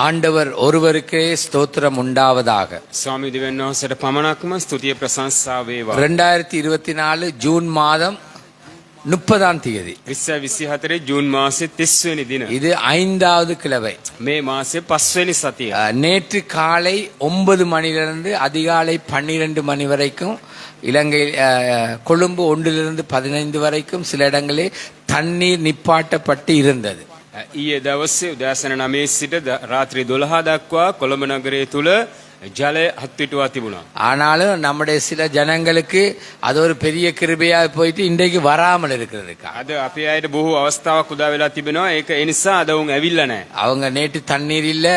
ஆண்டவர் ஒருவருக்கே ஸ்தோத்திரம் உண்டாவதாக. ස්වාමී දෙවියන් වහන්සේට පමණක්ම ස්තුතිය ප්‍රශංසා වේවා. 2024 ஜூன் மாதம் 30ஆம் தேதி 2024 ஜூன் மாசே 30 වෙනි දින. இது 5வது கிழமை. මේ මාසේ 5 වෙනි සතිය. நேற்று காலை 9 மணியிலிருந்து அதிகாலை 12 மணி வரைக்கும் இலங்கை கொழும்பு 1லிருந்து 15 வரைக்கும் சில இடங்களில் தண்ணீர் நிப்பாட்டப்பட்டு இருந்தது. ඊයේ දවසේ උදෑසන 9 සිට රාත්‍රී 12 දක්වා කොළඹ නගරය තුල ජලය හත්විටුවා තිබුණා. ஆனாலும் நம்முடைய சில ஜனங்களுக்கு அது ஒரு பெரிய கிருபையா போயிட்டு இன்றைக்கு வராமல் இருக்கிறதுக்கா. අද අපේ අයට බොහෝ අවස්ථාවක් උදා වෙලා තිබෙනවා. ඒක ඒ නිසා අද උන් ඇවිල්ලා නැහැ. அவங்க நேற்று தண்ணீர் இல்ல,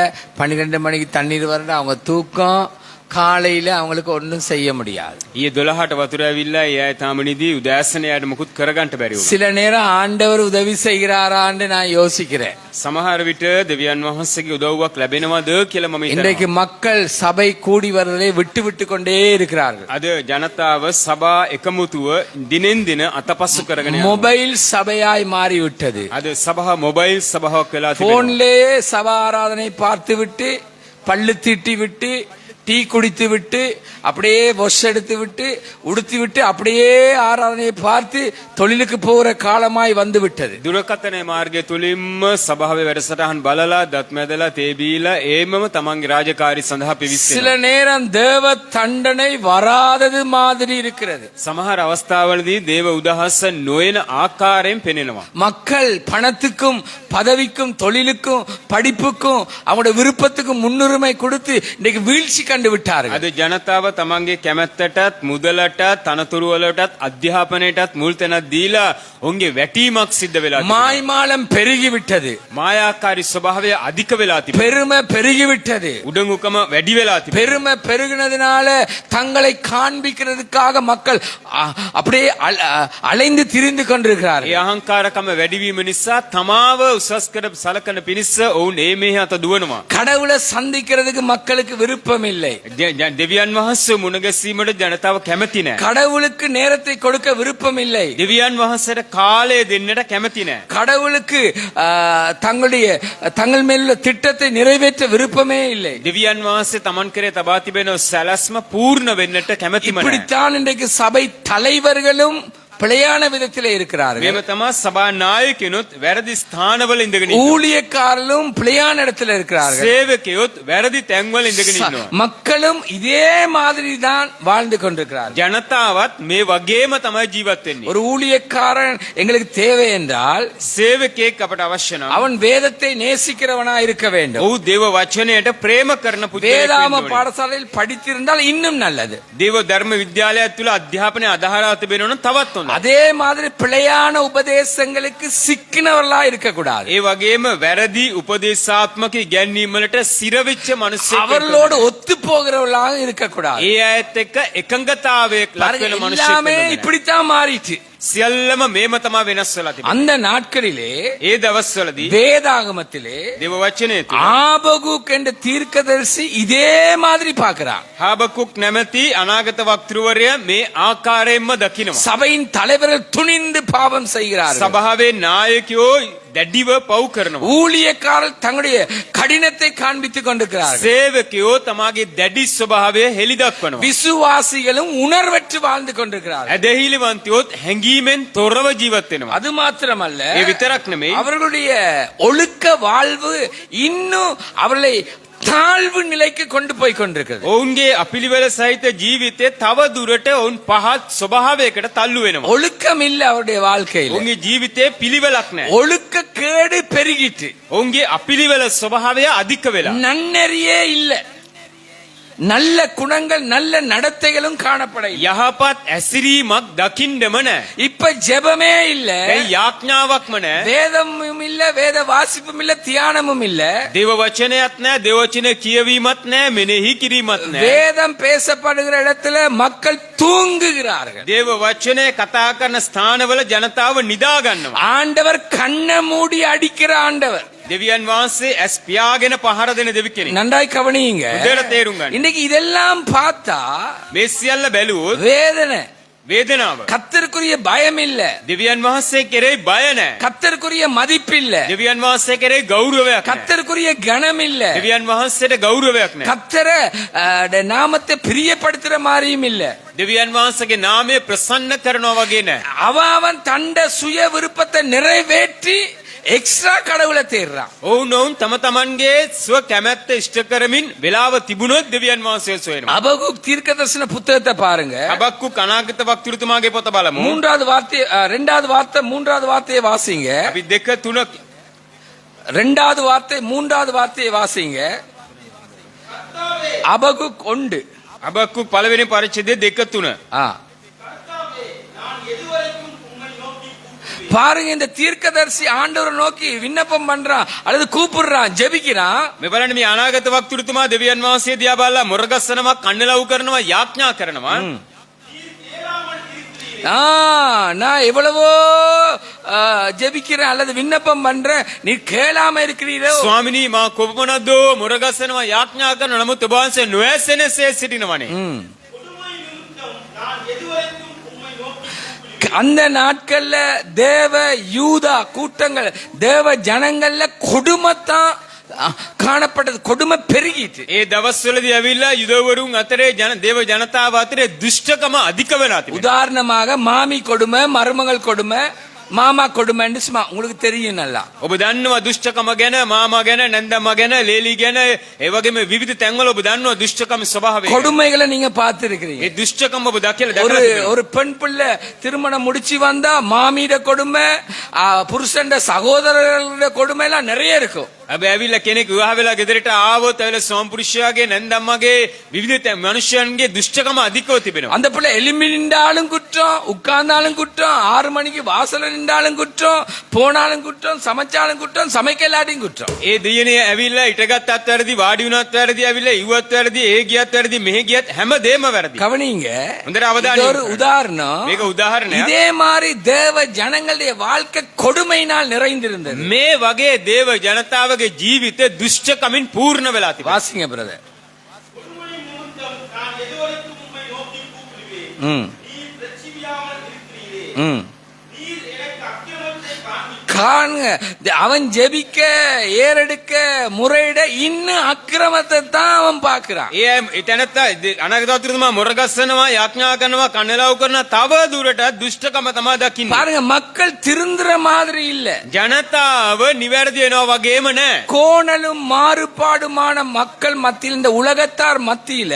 12 மணிக்கு தண்ணீர் வரல, அவங்க தூக்கம், காலையில அவங்களுக்கு ஒன்றும் செய்ய முடியாது. ඊයේ 12ට වතුර ඇවිල්ලා ඒ අය තාම නිදි. උදෑසන යාට මුකුත් කරගන්න බැරි වුණා. சில நேரம் ஆண்டவர் உதவி செய்கிறாரான்னு நான் யோசிக்கிறேன். සමහර විට දෙවියන් වහන්සේගේ උදව්වක් ලැබෙනවද කියලා මම இன்றைக்கு හිතනවා. மக்கள் சபை கூடி வருவதை விட்டு கொண்டே இருக்கிறார்கள். අද ජනතාව සභා එකමුතුව දිනෙන් දින අතපසු කරගෙන යනවා. மொபைல் சபையாய் மாறிவிட்டது. අද සභා මොබයිල් සභාවක් වෙලා තිබෙනවා. போன்லேயே சபா ஆராதனை பார்த்து விட்டு, பல்லு தீட்டி விட்டு, டீ குடித்து விட்டு, அப்படியே வாஷ் எடுத்து விட்டு, உடுத்தி விட்டு, அப்படியே ஆராதனையை பார்த்து தொழிலுக்கு போகிற காலமாய் வந்து விட்டது. දුරකථන මාර්ගය තුලින්ම සභාවේ වැඩසටහන් බලලා දත් මැදලා තේ බීලා ඒමම තමන්ගේ රාජකාරී සඳහා சில පිවිස්සෙනවා. நேரம் தேவ தண்டனை வராதது மாதிரி இருக்கிறது. සමහර අවස්ථාවලදී දේව උදහස නොයන ආකාරයෙන් පෙනෙනවා. மக்கள் பணத்துக்கும் பதவிக்கும் தொழிலுக்கும் படிப்புக்கும் அவங்களுடைய விருப்பத்துக்கும் முன்னுரிமை கொடுத்து இன்னைக்கு வீழ்ச்சி கண்டு விட்டார்கள். අද ජනතාව තමන්ගේ කැමැත්තටත් මුදලටත් තනතුරු වලටත් අධ්‍යාපනයටත් මුල් තැනක් දීලා ඔවුන්ගේ වැටීමක් සිද්ධ වෙලා තිබෙනවා. மாய்மாலம் பெருகி விட்டது. මායාකාරී ස්වභාවය අධික වෙලා තිබෙනවා. பெருமை பெருகி விட்டது. උඩඟුකම වැඩි වෙලා තිබෙනවා. பெருமை பெருகினதுனால தங்களை காண்பிக்கிறதுக்காக மக்கள் அப்படியே அலைந்து திரிந்து கொண்டிருக்கிறார்கள். ඒ අහංකාරකම වැඩිවීම නිසා තමාව උසස් කර සලකන පිණිස ඔවුන් ඒ මෙහි අත දුවනවා. கடவுளை சந்திக்கிறதுக்கு மக்களுக்கு விருப்பம் இல்லை. දෙවියන් වහන්සේ මුණ ගැසීමට ජනතාව කැමති නැහැ. கடவுளுக்கு நேரத்தை கொடுக்க விருப்பம் இல்லை. දෙවියන් වහන්සේට කාලය දෙන්නට කැමති නැහැ. கடவுளுக்கு தங்கள் மேலுள்ள திட்டத்தை நிறைவேற்ற விருப்பமே இல்லை. දෙවියන් වහන්සේ තමන් කරේ තබා තිබෙන සැලැස්ම පූර්ණ වෙන්නට කැමතිම නැහැ. இப்படித்தான் இன்றைக்கு சபை தலைவர்களும் பிழையான விதத்திலே இருக்கிறார்கள். මේව තමයි සභා නායකයනොත් වැරදි ස්ථානවල ඉඳගෙන ඉන්නවා. ஊழியக்காரர்களும் பிழையான இடத்துல இருக்கிறார்கள். සේවකයොත් වැරදි තැන්වල ඉඳගෙන ඉන්නවා. மக்களும் இதே மாதிரி தான் வாழ்ந்து கொண்டிருக்கிறார்கள். ජනතාවත් මේ වගේම තමයි ජීවත් වෙන්නේ. ஒரு ஊழியக்காரன் எங்களுக்கு தேவை என்றால் සේවකයෙක් අපට අවශ්‍ය නම් அவன் வேதத்தை நேசிக்கிறவனா இருக்க வேண்டும். ඔහු දේව වචනයට ප්‍රේම කරන පුද්ගලයෙක් වෙන්න வேதாம ඕනේ. பாடசாலையில் படித்திருந்தால் இன்னும் நல்லது. දේව ධර්ම විද්‍යාලයක් තුල අධ්‍යාපනය අදහලා තිබෙනවා නම් තවත් හොඳයි. அதே மாதிரி பிழையான உபதேசங்களுக்கு சிக்கினவர்களா இருக்க கூடாது. ඒ වගේම වැරදි උපදේශාත්මක ඉගැන්වීම් වලට සිරවිච්ච මිනිස්සෙක් அவர்களோடு ஒத்து போகிறவர்களாக இருக்க கூடாது. ඒ අයත් එක්ක එකඟතාවයක් ලක් වෙන මිනිස්සෙක් எல்லாமே වෙන්න ඕනේ. இப்படித்தான் மாறிட்டு. සියල්ලම මේම තමයි වෙනස් වෙලා තිබෙන්නේ. அந்த நாட்களிலே ඒ දවස්වලදී வேதாகமத்திலே දේව වචනය තුල ஆபகுக் என்ற தீர்க்கதரிசி இதே மாதிரி பார்க்கிறான். හාබකුක් නැමැති අනාගත වක්තෘවරයා මේ ආකාරයෙන්ම දකිනවා. சபையின் தலைவர்கள் துணிந்து பாவம் செய்கிறார்கள். සභාවේ නායකයෝ දැඩිව පව් කරනවා. ஊழியக்காரர்கள் தங்களுடைய கடினத்தை காண்பித்துக் கொண்டிருக்கிறார்கள். සේවකයෝ තමාගේ දැඩි ස්වභාවය හෙළි දක්වනවා. விசுவாசிகளும் உணர்வற்று வாழ்ந்து கொண்டிருக்கிறார்கள். ඇදහිලිවන්තයොත් හැඟීමෙන් තොරව ජීවත් වෙනවා. அது மாத்திரமல்ல, ඒ විතරක් නෙමෙයි அவர்களுடைய ஒழுக்க வாழ்வு இன்னும் அவர்களை தாழ்வு நிலைக்கு கொண்டு போய் கொண்டிருக்கிறது. ඔවුන්ගේ අපිලිවෙල සහිත ජීවිතේ තව දුරට ඔවුන් පහත් ස්වභාවයකට තල්ලු වෙනවා. ஒழுக்கம் இல்ல அவருடைய வாழ்க்கையில். ඔවුන්ගේ ජීවිතේ පිළිවෙලක් නැහැ. ஒழுக்க கேடு பெருகிட்டு, ඔවුන්ගේ අපිලිවෙල ස්වභාවය අධික වෙලා. நன்னெறியே இல்ல, நல்ல குணங்கள் நல்ல நடத்தைகளும் காணப்பட இல்ல. යහපත් ඇසිරීමක් දකින්නම නැහැ. இப்ப ஜெபமே இல்ல, ඒ යාඥාවක්ම නැහැ. வேதமும் இல்ல, வேத வாசிப்பும் இல்ல, தியானமும் இல்ல. දේව වචනයක් නැහැ, දේව වචන කියවීමක් නැහැ, මෙනෙහි කිරීමක් නැහැ. வேதம் பேசப்படுகிற இடத்துல மக்கள் தூங்குகிறார்கள். දේව වචනය කතා කරන ස්ථානවල ජනතාව නිදා ගන්නවා. ஆண்டவர் கண்ணை மூடி அடிக்கிற ஆண்டவர். දෙවියන් වහන්සේ ඇස් පියාගෙන පහර දෙන දෙවි කෙනෙක්. நன்றாய் கவனியுங்க. උදේට තේරුම් ගන්න. இன்னைக்கு இதெல்லாம் பார்த்தா මේ සියල්ල බැලුවොත් வேதனை, වේදනාව. கத்தருக்குரிய பயம் இல்ல, දෙවියන් වහන්සේ කෙරෙහි බය නැහැ. கத்தருக்குரிய மதிப்பு இல்ல, දෙවියන් වහන්සේ කෙරෙහි ගෞරවයක් නැහැ. கத்தருக்குரிய கனம் இல்ல, දෙවියන් වහන්සේට ගෞරවයක් නැහැ. கத்தர நாமத்தை பிரியப்படுத்துற மாதிரியும் இல்ல. දෙවියන් වහන්සේගේ නාමය ප්‍රසන්න කරනවා වගේ නැහැ. அவன் தண்ட சுய விருப்பத்தை நிறைவேற்றி எக்ஸ்ட்ரா கடவுளை தேடுறான். ඔවුන් තම තමන්ගේ ස්ව කැමැත්ත ඉෂ්ට කරමින් වෙලාව තිබුණොත් දෙවියන් වහන්සේ සොයනවා. அபகுக் தீர்க்கதரிசன புத்தகத்தை பாருங்க. හබක්කුක් අනාගත වක්තෘතුමාගේ පොත බලමු. மூன்றாவது வார்த்தை இரண்டாவது வார்த்தை மூன்றாவது வார்த்தையை வாசிங்க. අපි 2 3 இரண்டாவது வார்த்தை மூன்றாவது வார்த்தையை வாசிங்க. அபகுக் 1. හබක්කුක් පළවෙනි පරිච්ඡේදයේ 2 3. பாருங்க, இந்த தீர்க்கதரிசி ஆண்டவரை நோக்கி விண்ணப்பம் பண்றான் அல்லது கூப்பிடுறான், ஜெபிக்கிறான். මේ බලන්න මේ අනාගත වක්තෘතුමා දෙවියන් වහන්සේ දිහා බලලා මුරගස්සනවා, කන්නලව් කරනවා, යාඥා කරනවා. நான் எவ்வளவோ ஜெபிக்கிறேன் அல்லது விண்ணப்பம் பண்றேன், நீ கேளாம இருக்கிறீரோ. ස්වාමිනී මා කොපමණක්දෝ මුරගස්සනවා, යාඥා කරනවා, නමුත් ඔබ වහන්සේ නොඇසෙනසේ සිටිනවනේ. அந்த நாட்கள்ல தேவ யூதா கூட்டங்கள், தேவ ஜனங்கள்ல கொடுமைத்தான் காணப்பட்டது, கொடுமை பெருகிட்டு. ඒ දවස්වලදී ඇවිල්ලා යුදවරුන් අතරේ දේව ජනතාව අතරේ දුෂ්ටකම අධික වෙලා තිබෙනවා. உதாரணமாக மாமி கொடுமை, மருமகள் கொடுமை, மாமா கொடுமைன்னு சும்மா உங்களுக்கு தெரியும் நல்லா. ඔබ දන්නවා දුෂ්ටකම ගැන, මාමා ගැන, නැන්දම්මා ගැන, ලේලි ගැන, ඒ වගේම විවිධ තැන්වල ඔබ දන්නවා දුෂ්ටකම ස්වභාවය. கொடுமைகளை நீங்க பார்த்திருக்கிறீங்க. ඒ දුෂ්ටකම ඔබ දැකලා ஒரு තිබෙනවා. ஒரு பெண் பிள்ளை திருமணம் முடிச்சு வந்தா மாமியிட கொடுமை, புருஷன் சகோதரர்களோட கொடுமை எல்லாம் நிறைய இருக்கும். හැබැයි ඇවිල්ලා කෙනෙක් විවාහ වෙලා ගෙදරට ආවොත් ඇවිල්ලා සෝම්පුරුෂයාගේ නැන්දම්මගේ විවිධ මනුෂ්‍යයන්ගේ දුෂ්ටකම අධිකව තිබෙනවා. அந்த பிள்ளை எலும்பி நின்றாலும் குற்றம், உட்கார்ந்தாலும் குற்றம், 6 மணிக்கு வாசல்ல நின்றாலும் குற்றம், போனாலும் குற்றம், சமைச்சாலும் குற்றம், சமைக்கலாட்டியும் குற்றம். ඒ දියණිය ඇවිල්ලා ඉටගත්තත් වැරදි, වාඩි වුණත් වැරදි, ඇවිල්ලා ඉව්වත් වැරදි, ඒ ගියත් වැරදි, මෙහෙ ගියත් හැමදේම වැරදි. கவனிங்க, හොඳට අවධානය இது ஒரு යොමු කරන්න. உதாரணம். මේක උදාහරණයක්. இதே மாதிரி தேவ ஜனங்களுடைய வாழ்க்கை கொடுமையினால் நிறைந்திருந்தது. මේ වගේ දේව ජනතාවගේ ජීවිත දුෂ්ටකමින් පූර්ණ වෙලා තිබෙනවා. வாசிங்க பிரதர். காணுங்க, அவன் ஜெபிக்க, ஏறெடுக்க, முறையிட இன்னும் அக்கிரமத்தை தான் அவன் பார்க்கிறான். ඒ එතනත්ත අනාගත වක්තෘතුමා මුරගස්සනවා, යාඥා කරනවා, කන්නලව් කරනවා, තව දුරට දුෂ්ටකම තමයි දකින්නේ. பாருங்க, மக்கள் திருந்துற மாதிரி இல்ல. ජනතාව නිවැරදි වෙනවා වගේම නෑ. கோணலும் மாறுபாடுமான மக்கள் மத்தியில், இந்த உலகத்தார் மத்தியில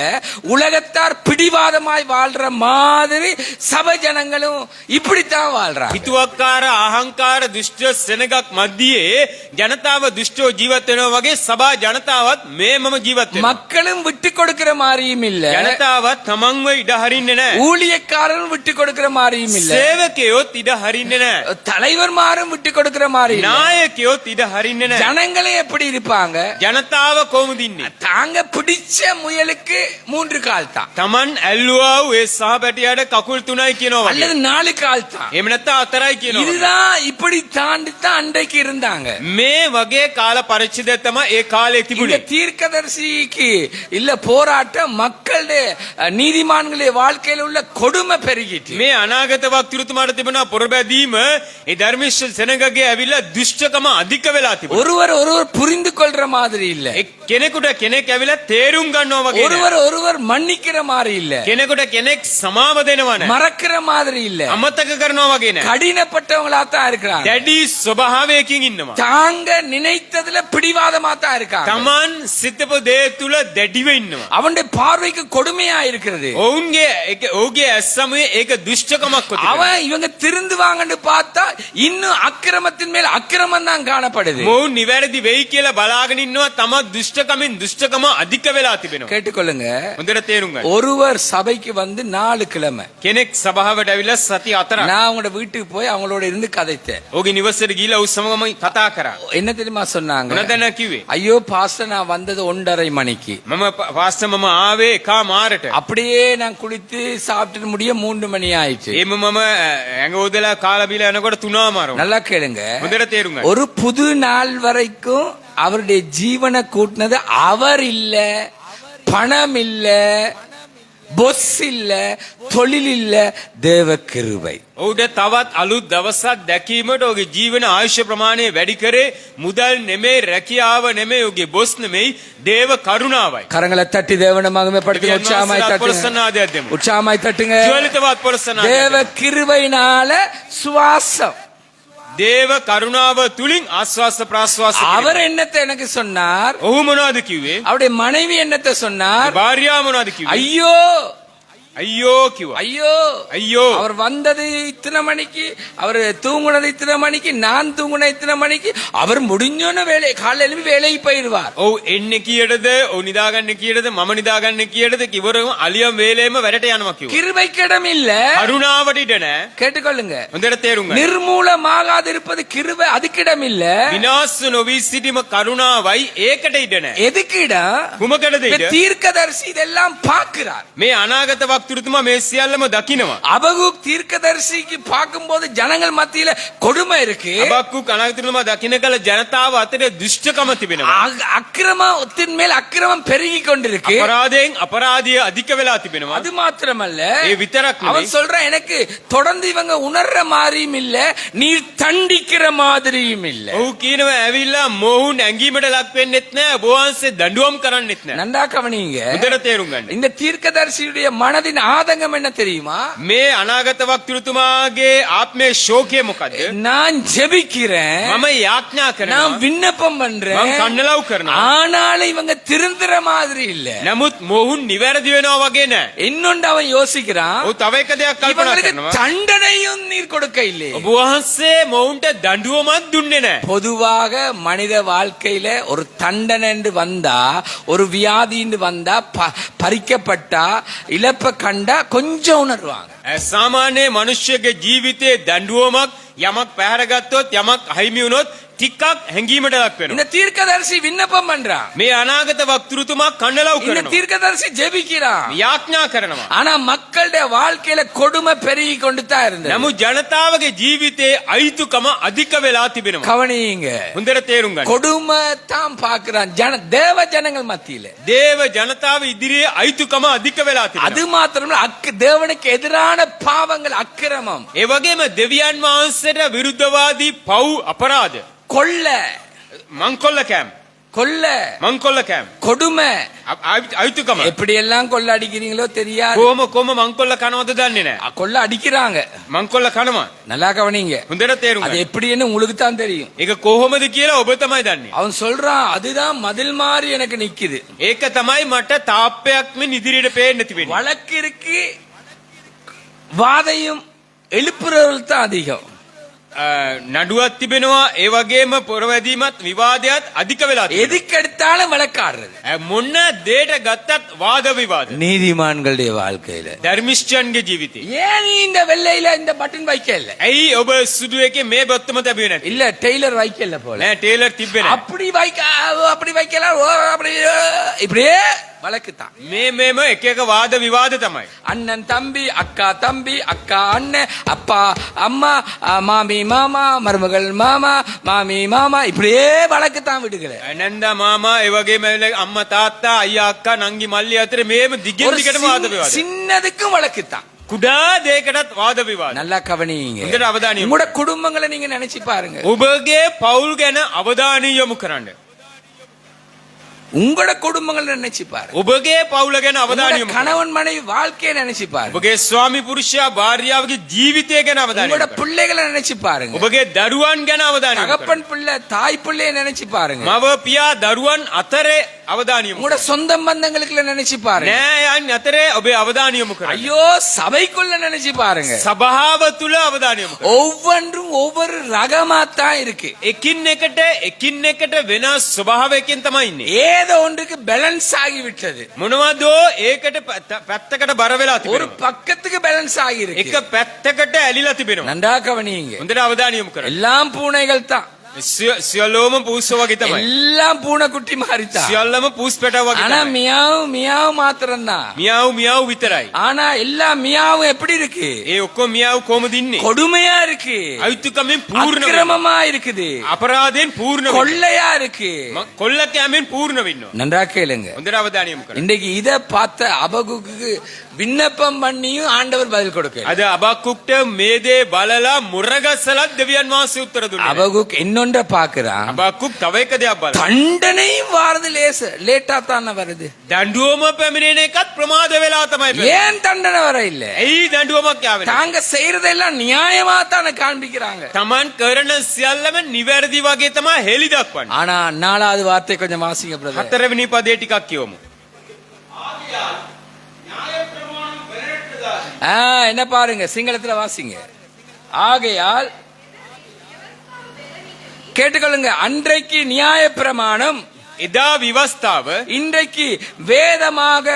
உலகத்தார் பிடிவாதமாய் வாழ்ற மாதிரி சபை ஜனங்களும் இப்படித்தான் வாழ்றாங்க. හිතුවක්කාර, අහංකාර, දුෂ්ට සෙනගක් මැදියේ ජනතාව දුෂ්ටව ජීවත් වෙනවා වගේ සභා ජනතාවත් මේමම ජීවත් වෙනවා. மக்களும் விட்டு கொடுக்கிற மாதிரியும் இல்ல, ජනතාවත් තමන්ව ඉඩ හරින්නේ නැහැ. ஊழியக்காரரும் விட்டு கொடுக்கிற மாதிரியும் இல்ல, සේවකයොත් ඉඩ හරින්නේ නැහැ. தலைவர்மாரும் விட்டு கொடுக்கிற மாதிரி இல்ல. නායකයොත් ඉඩ හරින්නේ නැහැ. ஜனங்களே எப்படி இருப்பாங்க? ජනතාව කොහොමද ඉන්නේ? தாங்க பிடிச்ச முயலுக்கு 3 கால் தான், තමන් ඇල්ලුවා වූ ඒ සහපැටියට කකුල් 3යි කියනවා වගේ. அல்லது 4 கால் தான். එහෙම නැත්නම් 4යි කියනවා. இதுதான் இப்படி தாண்டி தான் அன்றைக்கு இருந்தாங்க. මේ වගේ කාල පරිච්ඡේදය තමයි ඒ කාලේ இந்த තිබුණේ. தீர்க்கதரிசிக்கு இல்ல போராட்டம், மக்களுடைய நீதிமான்களுடைய வாழ்க்கையில் உள்ள கொடுமை பெருகிட்டு. මේ අනාගත වක්තෘතුමාට තිබුණා පොරබැදීම, ඒ ධර්මිෂ්ඨ සෙනගගේ ඇවිල්ලා දුෂ්ටකම අධික වෙලා තිබුණා. ஒருவர் ஒருவர் புரிந்து கொள்ற மாதிரி இல்ல, කෙනෙකුට කෙනෙක් ඇවිල්ලා තේරුම් ගන්නවා වගේ නෑ. ஒருவர் ஒருவர் மன்னிக்கிற மாதிரி இல்ல, කෙනෙකුට කෙනෙක් සමාව දෙනවා නෑ. மறக்கிற மாதிரி இல்ல, අමතක කරනවා වගේ නෑ. கடினப்பட்டவங்களா தான் இருக்கிறாங்க. දැඩි ස්වභාවයකින් ඉන්නවා. தாங்க நினைத்ததுல பிடிவாதமா தான் இருக்காங்க. තමන් සිතපු දේ තුල දැඩිව ඉන්නවා. அவனுடைய பார்வைக்கு கொடுமையா இருக்கிறது. ඔවුන්ගේ ඇස් සමුවේ ඒක දුෂ්ටකමක් කොටි. அவன் இவங்க திருந்துவாங்கன்னு பார்த்தா இன்னும் அக்கிரமத்தின் மேல் அக்கிரமம் தான் காணப்படுது. මොවුන් නිවැරදි වෙයි කියලා බලාගෙන ඉන්නවා, තම දුෂ්ටකමින් දුෂ්ටකම අධික වෙලා තිබෙනවා. கேட்டுக்கொள்ளுங்க, හොඳට තේරුම් ගන්න. ஒருவர் சபைக்கு வந்து 4 கிழமை කෙනෙක් සභාවට ඇවිල්ලා සති 4ක් நான் அவங்களோட வீட்டுக்கு போய் அவங்களோட இருந்து கதைத்தேன். ඔහුගේ නිවසේට ගිහිලා ඔහු සමගම කතා කරා. என்ன தெரியுமா சொன்னாங்க? මොනවද කිව්වේ? ஐயோ பாஸ்டர், நான் வந்தது 1:30 மணிக்கு. මම පාස්ටර් මම ආවේ 1:00ට. அப்படியே நான் குளித்து சாப்பிட்டு முடிய 3 மணி ஆயிடுச்சு. එහෙම මම ඇඟ උදලා කාලා බීලා යනකොට 3:00 நல்லா கேளுங்க, හොඳට තේරුම් ගන්න. ஒரு புது நாள் வரைக்கும் அவருடைய ஜீவனை கூட்டினது அவர் இல்ல, பணம் இல்ல, பொஸ் இல்ல, தொழில் இல்ல, தேவ கிருபை. ඔහුට තවත් අලුත් දවසක් දැකීමට ඔහුගේ ජීවන ආයුෂ ප්‍රමාණය වැඩි කරේ මුදල් නෙමෙයි, රැකියාව නෙමෙයි, ඔහුගේ බොස් නෙමෙයි, දේව කරුණාවයි. கரங்களை தட்டி தேவனை மகிமைப்படுத்துங்க. உற்சாகமாய் தட்டுங்க. පොරසනාදයක් දෙමු. உற்சாகமாய் தட்டுங்க. ජ්වලිතවත් පොරසනාදයක්. தேவ கிருபையினால சுவாசம். දේව කරුණාව තුලින් ආස්වාස ප්‍රාස්වාස அவர் என்னத்தை எனக்கு சொன்னார்? ඔහු මොනවද කිව්වේ? அவருடைய மனைவி என்னத்தை சொன்னார்? භාර්යාව මොනවද කිව්වේ? ஐயோ අයියෝ කිව්වා. ஐயோ අයියෝ அவர் வந்தது இத்தனை மணிக்கு, அவர் தூங்குனது இத்தனை மணிக்கு, நான் தூங்குன இத்தனை மணிக்கு, அவர் முடிஞ்சோன்னு வேலை காலையில எழுப்பி வேலைக்கு போயிடுவார். ඔව් එන්නේ කීයටද? ඔව් නිදාගන්න කීයටද? මම නිදාගන්න කීයටද? කිවරම අලියම් වේලේම වැඩට යනවා කිව්වා. கிருபைக்கிடம் இல்ல. කරුණාවට ඉඩ නැහැ. கேட்டுக்கொள்ளுங்க. හොඳට තේරුම් ගන්න. நிர்மூலமாகாது இருப்பது கிருபை, அதுக்கிடம் இல்ல. විනාශ නොවී සිටීම කරුණාවයි, ඒකට ඉඩ නැහැ. எதுக்கு இடம்? කුමකටද ඉඩ? தீர்க்கதரிசி இதெல்லாம் பார்க்கிறார். මේ අනාගත වක්තුරුතුමා මේ සියල්ලම දකිනවා. அபகுக் தீர்க்கதரிசிக்கு பார்க்கும்போது ஜனங்கள் மத்தியில கொடுமை இருக்கு, අබක්කුක් අනාගතතුමා දකින්න කල ජනතාව අතරේ දුෂ්ටකම තිබෙනවා. அக்கிரமத்தின் மேல் அக்கிரமம் பெருகி கொண்டிருக்கு. අපරාධයෙන් අපරාධය අධික වෙලා තිබෙනවා. அது மாத்திரமல்ல, ඒ විතරක් அவன் නෙවෙයි. சொல்றான், எனக்கு தொடர்ந்து இவங்க உணர்ற மாதிரியும் இல்ல, நீர் தண்டிக்கிற மாதிரியும் இல்ல. ඔහු කියනවා ඇවිල්ලා මොහුන් ඇඟීමට ලක් වෙන්නෙත් නැහැ, ඔබ වහන්සේ දඬුවම් කරන්නෙත් නැහැ. நன்றா கவனிங்க. හොඳට තේරුම් ගන්න. இந்த தீர்க்கதரிசியுடைய மனதின் ஆதங்கம் என்ன தெரியுமா? මේ අනාගත වක්තුරුතුමාගේ ආත්මයේ ශෝකය මොකද්ද? நான் ஜெபிக்கிறேன், මම යාඥා நான் කරනවා, விண்ணப்பம் මම பண்றேன், කන්නලව් කරනවා. ஆனாலும் இவங்க திருந்துற மாதிரி இல்ல. නමුත් මොහුන් නිවැරදි වෙනවා වගේ නැහැ. இன்னொன்று அவன் யோசிக்கிறான், ඔහු තව එක දෙයක් කල්පනා இவங்களுக்கு කරනවා. தண்டனையும் நீர் கொடுக்க இல்லை. ඔබ වහන්සේ මොවුන්ට දඬුවමක් දුන්නේ නැහැ. பொதுவாக மனித வாழ்க்கையில ஒரு தண்டனை என்று வந்தா, ஒரு வியாதி என்று வந்தா, பறிக்கப்பட்டா, இழப்ப கண்டா கொஞ்சம் உணர்வாங்க. සාමාන්‍ය මනුෂ්‍යගේ ජීවිතයේ දඬුවමක් යමක් පැහැරගත්තොත්, යමක් අහිමි වුණොත් ටිකක් හැංගීමට ලක් වෙනවා. இந்த தீர்க்கதரிசி விண்ணப்பம் பண்றான், මේ අනාගත වක්තුරුතුමා කන්නලව් இந்த කරනවා, தீர்க்கதரிசி ஜெபிக்கிறான். යාඥා කරනවා. ஆனா மக்களுடைய வாழ்க்கையில கொடுமை பெருகி கொண்டு தான் இருந்தது. නමුත් ජනතාවගේ ජීවිතයේ අයිතුකම අධික වෙලා තිබෙනවා. கவனியுங்க, හොඳට තේරුම් ගන්න. கொடுமை தான் பாக்குறான் தேவ ஜனங்கள் மத்தியில. දේව ජනතාව ඉදිරියේ අයිතුකම අධික වෙලා அது තිබෙනවා. மாத்திரமல்ல, தேவனுக்கு எதிரான பாவங்கள், அக்கிரமம், ඒ වගේම දෙවියන් වහන්සේට විරුද්ධවාදී පව් අපරාධ, கொள்ள මංකොල්ල කෑම, கொள்ள මංකොල්ල කෑම, கொடுமை, අයිතුකම எப்படி எல்லாம் கொள்ள அடிக்கிறீங்களோ தெரியாது. කොහොම මංකොල්ල කනවද දන්නේ නැහැ. கொள்ள அடிக்கிறாங்க. මංකොල්ල කනවා. நல்லா கவனிங்க, හොඳට තේරුම් அது ගන්න. எப்படின்னு உங்களுக்கு தான் தெரியும். ඒක කොහොමද කියලා ඔබ තමයි දන්නේ. அவன் சொல்றான், அதுதான் மதில் மாதிரி எனக்கு நிக்குது. ඒක තමයි මට තාප්පයක් මෙන් ඉදිරියට පේන්න තිබෙන්නේ. வழக்கு இருக்கு, வாதையும் எழுப்புறவர்கள் தான் அதிகம். නඩුවක් තිබෙනවා, ඒ වගේම පොරවැදීමත් විවාදයක් අධික වෙලා තිබෙනවා. எதுக்கு எடுத்தாலும் வழக்காடுறது. මොන දෙයට ගත්තත් වාද විවාද. நீதிமான்களுடைய வாழ்க்கையில ධර්මිෂ්ඨයන්ගේ ජීවිතේ. ஏன் நீ இந்த வெள்ளையில இந்த பட்டன் வைக்கல? ඇයි ඔබ සුදු එකේ මේ බොත්තම තැබුවේ නැති? இல்ல டெய்லர் வைக்கல போல. නෑ ටේලර් තිබ්බේ නෑ. அப்படி அப்படி வைக்கலாம், அப்படி இப்படியே வழக்கு தான். මේම එක එක වාද විවාද තමයි. அண்ணன் தம்பி, அக்கா தம்பி, அக்கா அண்ணன், அப்பா அம்மா, மாமி மாமா, மருமகள் மாமா, மாமி மாமா, இப்படியே வழக்கு தான் விடுகிற. නන්දා මාමා, ඒ වගේම අම්මා තාත්තා, අයියා අක්කා, නංගි මල්ලි අතර මේම දිගින් ஒரு දිගටම වාද විවාද. சின்னதுக்கும் வழக்கு தான். කුඩා දෙයකටත් වාද විවාද. நல்லா கவனிங்க. හොඳට අවධානය යොමු. உங்களோட குடும்பங்களை நீங்க நினைச்சு பாருங்க. ඔබගේ පවුල් ගැන අවධානය යොමු කරන්න. உங்களோட குடும்பங்களை நினைச்சு பாருங்க. ඔබගේ පවුල ගැන අවධානය යොමු කරන්න. கணவன் மனைவி வாழ்க்கையை நினைச்சு பாருங்க. ඔබගේ ස්වාමි පුරුෂයා භාර්යාවගේ ජීවිතය ගැන අවධානය உங்களோட යොමු කරන්න. பிள்ளைகளை நினைச்சு பாருங்க. ඔබගේ දරුවන් ගැන අවධානය යොමු කරන්න. தகப்பன் பிள்ளை, தாய் பிள்ளையை நினைச்சு பாருங்க. මව පියා දරුවන් අතරේ අවධානය යොමු உங்களோட කරන්න. சொந்த பந்தங்களுக்குள்ள நினைச்சு பாருங்க. නෑයන් අතරේ ඔබේ අවධානය යොමු කරන්න. ஐயோ, சபைக்குள்ள நினைச்சு பாருங்க. සභාව තුල අවධානය යොමු කරන්න. ஒவ்வொன்றும் ஒவ்வொரு ரகமா தான் இருக்கு. එකින් එකට වෙනස් ස්වභාවයකින් තමයි ඉන්නේ. ஏதோ ஒன்றுக்கு பேலன்ஸ் ஆகி விட்டது. මොනවදෝ ඒකට පැත්තකට බර වෙලා ஒரு තිබෙනවා. பக்கத்துக்கு பேலன்ஸ் ஆகி එක இருக்கு. පැත්තකට ඇලිලා තිබෙනවා. நன்றா கவனிங்க. හොඳට අවධානය යොමු කරන්න. எல்லாம் பூனைகள் தான். සියල්ලෝම පූස්ස වගේ තමයි. எல்லாம் பூனைக்குட்டி மாறித்தான். සියල්ලම පූස් පැටව වගේ ஆனா තමයි. மியாவ் மியாவ் மாத்திரம் தான். මියාව් මියාව් විතරයි. ஆனா எல்லா மியாவும் எப்படி இருக்கு? ඒ ඔක්කොම මියාව් කොහමද ඉන්නේ? கொடுமையா இருக்கு, අයුතුකමෙන් පූර්ණ වෙනවා. அக்கிரமமா இருக்குது, අපරාධයෙන් පූර්ණ වෙනවා. கொள்ளையா இருக்கு. කොල්ලකෑමෙන් පූර්ණ වෙනවා. நன்றா கேளுங்க. හොඳට අවධානය යොමු කරන්න. இன்றைக்கு இத பார்த்த அபகுக்கு விண்ணப்பம் பண்ணியும் ஆண்டவர் பதில் கொடுக்க. අද අබක්කුක්ට මේ දේ බලලා මුරගස්සලත් දෙවියන් වහන්සේ උත්තර දුන්නා. அபகுக் இன்னொன்ற பாக்குறான். අබක්කුක් තව එක දෙයක් බලනවා. தண்டனையும் வாரது லேட்டா தானே வருது. දඬුවම පැමිණෙන එකත් ප්‍රමාද වෙලා තමයි පැමිණෙන්නේ. ஏன் தண்டனை வர இல்ல? ඇයි දඬුවමක් යාවෙන්නේ? தாங்க செய்யறதெல்லாம் நியாயமா தானே காண்பிக்கிறாங்க. Taman කරන සියල්ලම නිවැරදි වගේ තමයි හෙලි දක්වන්නේ. ஆனா நாலாவது வார்த்தை கொஞ்சம் வாசிங்க பிரதர். හතරවෙනි පදේ ටිකක් කියවමු. என்ன பாருங்க, சிங்களத்துல வாசிங்க. ஆகையால் கேட்டுக்கொள்ளுங்க, அன்றைக்கு நியாய பிரமாணம், එදා විවස්ථාව இன்றைக்கு வேதமாக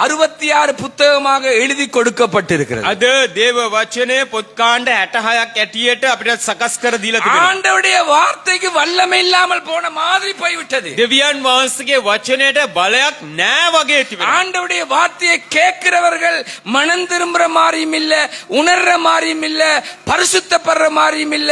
66 புத்தகமாக எழுதி கொடுக்கப்பட்டிருக்கிறது. අද දේව වචනේ පොත් කාණ්ඩ 66ක් ඇටියට අපිට සකස් කර දීලා තිබෙනවා. ஆண்டவருடைய வார்த்தைக்கு வல்லமை இல்லாமல் போன மாதிரி போய்விட்டது. දෙවියන් වහන්සේගේ වචනයට බලයක් නැහැ වගේ තිබෙනවා. ஆண்டவருடைய வார்த்தையை கேட்கிறவர்கள் மனம் திரும்புற மாதிரியும் இல்ல, உணர்ற மாதிரியும் இல்ல, பரிசுத்தப்படுற மாதிரியும் இல்ல,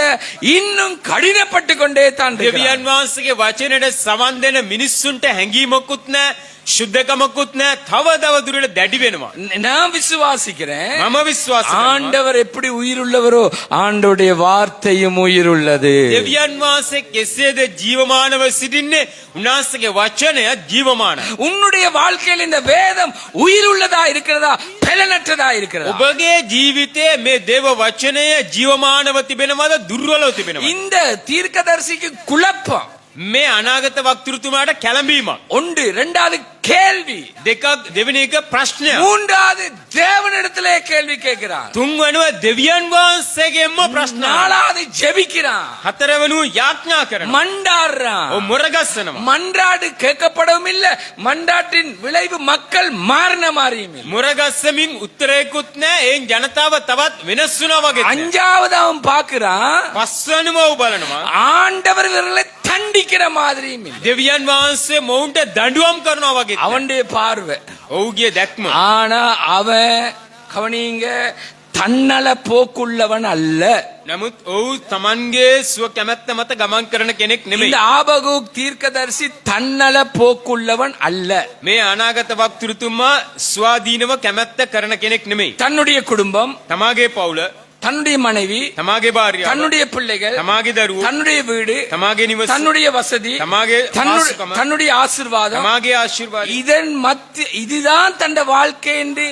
இன்னும் கடினப்பட்டு கொண்டே தான் இருக்கிறார்கள். දෙවියන් වහන්සේගේ වචනයට සවන් දෙන මිනිස්සුන්ට හැඟීමකුත් නැහැ, සුද්ධකමකුත් නැහැ, තව තව දුරට දැඩි වෙනවා. நான் விசுவாசிக்கிறேன், මම විශ්වාස කරනවා. ஆண்டவர் எப்படி உயிருள்ளவரோ ஆண்டவருடைய வார்த்தையும் உயிருள்ளது. දෙවියන් වහන්සේ කෙසේද ජීවමානව සිටින්නේ, උන්වහන්සේගේ වචනය ජීවමානයි. உன்னுடைய வாழ்க்கையில் இந்த வேதம் உயிருள்ளதா இருக்கிறதா, பலனற்றதா இருக்கிறதா? ඔබගේ ජීවිතයේ මේ දේව වචනය ජීවමානව තිබෙනවද, දුර්වලව තිබෙනවද? இந்த தீர்க்கதரிசிக்கு குழப்பம் මේ අනාගත වක්තෘතුමාට කැළඹීමක්. ஒன்று, இரண்டாவது கேள்வி, දෙකක්, දෙවෙනි එක ප්‍රශ්නයක්, மூன்றாவது தேவனிடத்திலே கேள்வி கேட்கிறான், තුන්වනුව දෙවියන් වහන්සේගෙන්ම ප්‍රශ්න, நாலாவது ஜெபிக்கிறான், හතරවනුව යාඥා කරනවා. மண்டாடுறான். ඔව් මොරගස්සනවා. மன்றாடு கேட்கப்படவும் இல்ல, மன்றாட்டின் விளைவு மக்கள் மாறின மாதிரியும் இல்ல. මොරගස්සමින් උත්තරයකුත් නැහැ, එයින් ජනතාව තවත් වෙනස් වුණා වගේ. அஞ்சாவது அவன் பாக்குறான், පස්වනුව ඔව් බලනවා. ஆண்டவர் இவர்களை தண்டிக்கிற மாதிரியும் இல்ல. දෙවියන් වහන්සේ මොවුන්ට දඬුවම් කරනවා වගේ. அவனுடைய பார்வை. ඔහුගේ දැක්ම. ஆனா அவன் கவனிங்க, தன்னல போக்குள்ளவன் அல்ல. නමුත් ඔහු තමන්ගේ සුව කැමැත්ත මත ගමන් කරන කෙනෙක් නෙමෙයි. இந்த ஆபகுக் தீர்க்கதரிசி தன்னல போக்குள்ளவன் அல்ல. මේ අනාගත වක්තෘතුමා ස්වාධීනව කැමැත්ත කරන කෙනෙක් නෙමෙයි. தன்னுடைய குடும்பம், තමාගේ පවුල, தன்னுடைய மனைவி, තමාගේ භාර්යාව, தன்னுடைய பிள்ளைகள், තමාගේ දරුවෝ, தன்னுடைய வீடு, තමාගේ නිවස, தன்னுடைய வசதி, තමාගේ ආසකම, தன்னுடைய ஆசீர்வாதம், තමාගේ ආශිර්වාද, இதன் இதுதான் தன் வாழ்க்கை என்று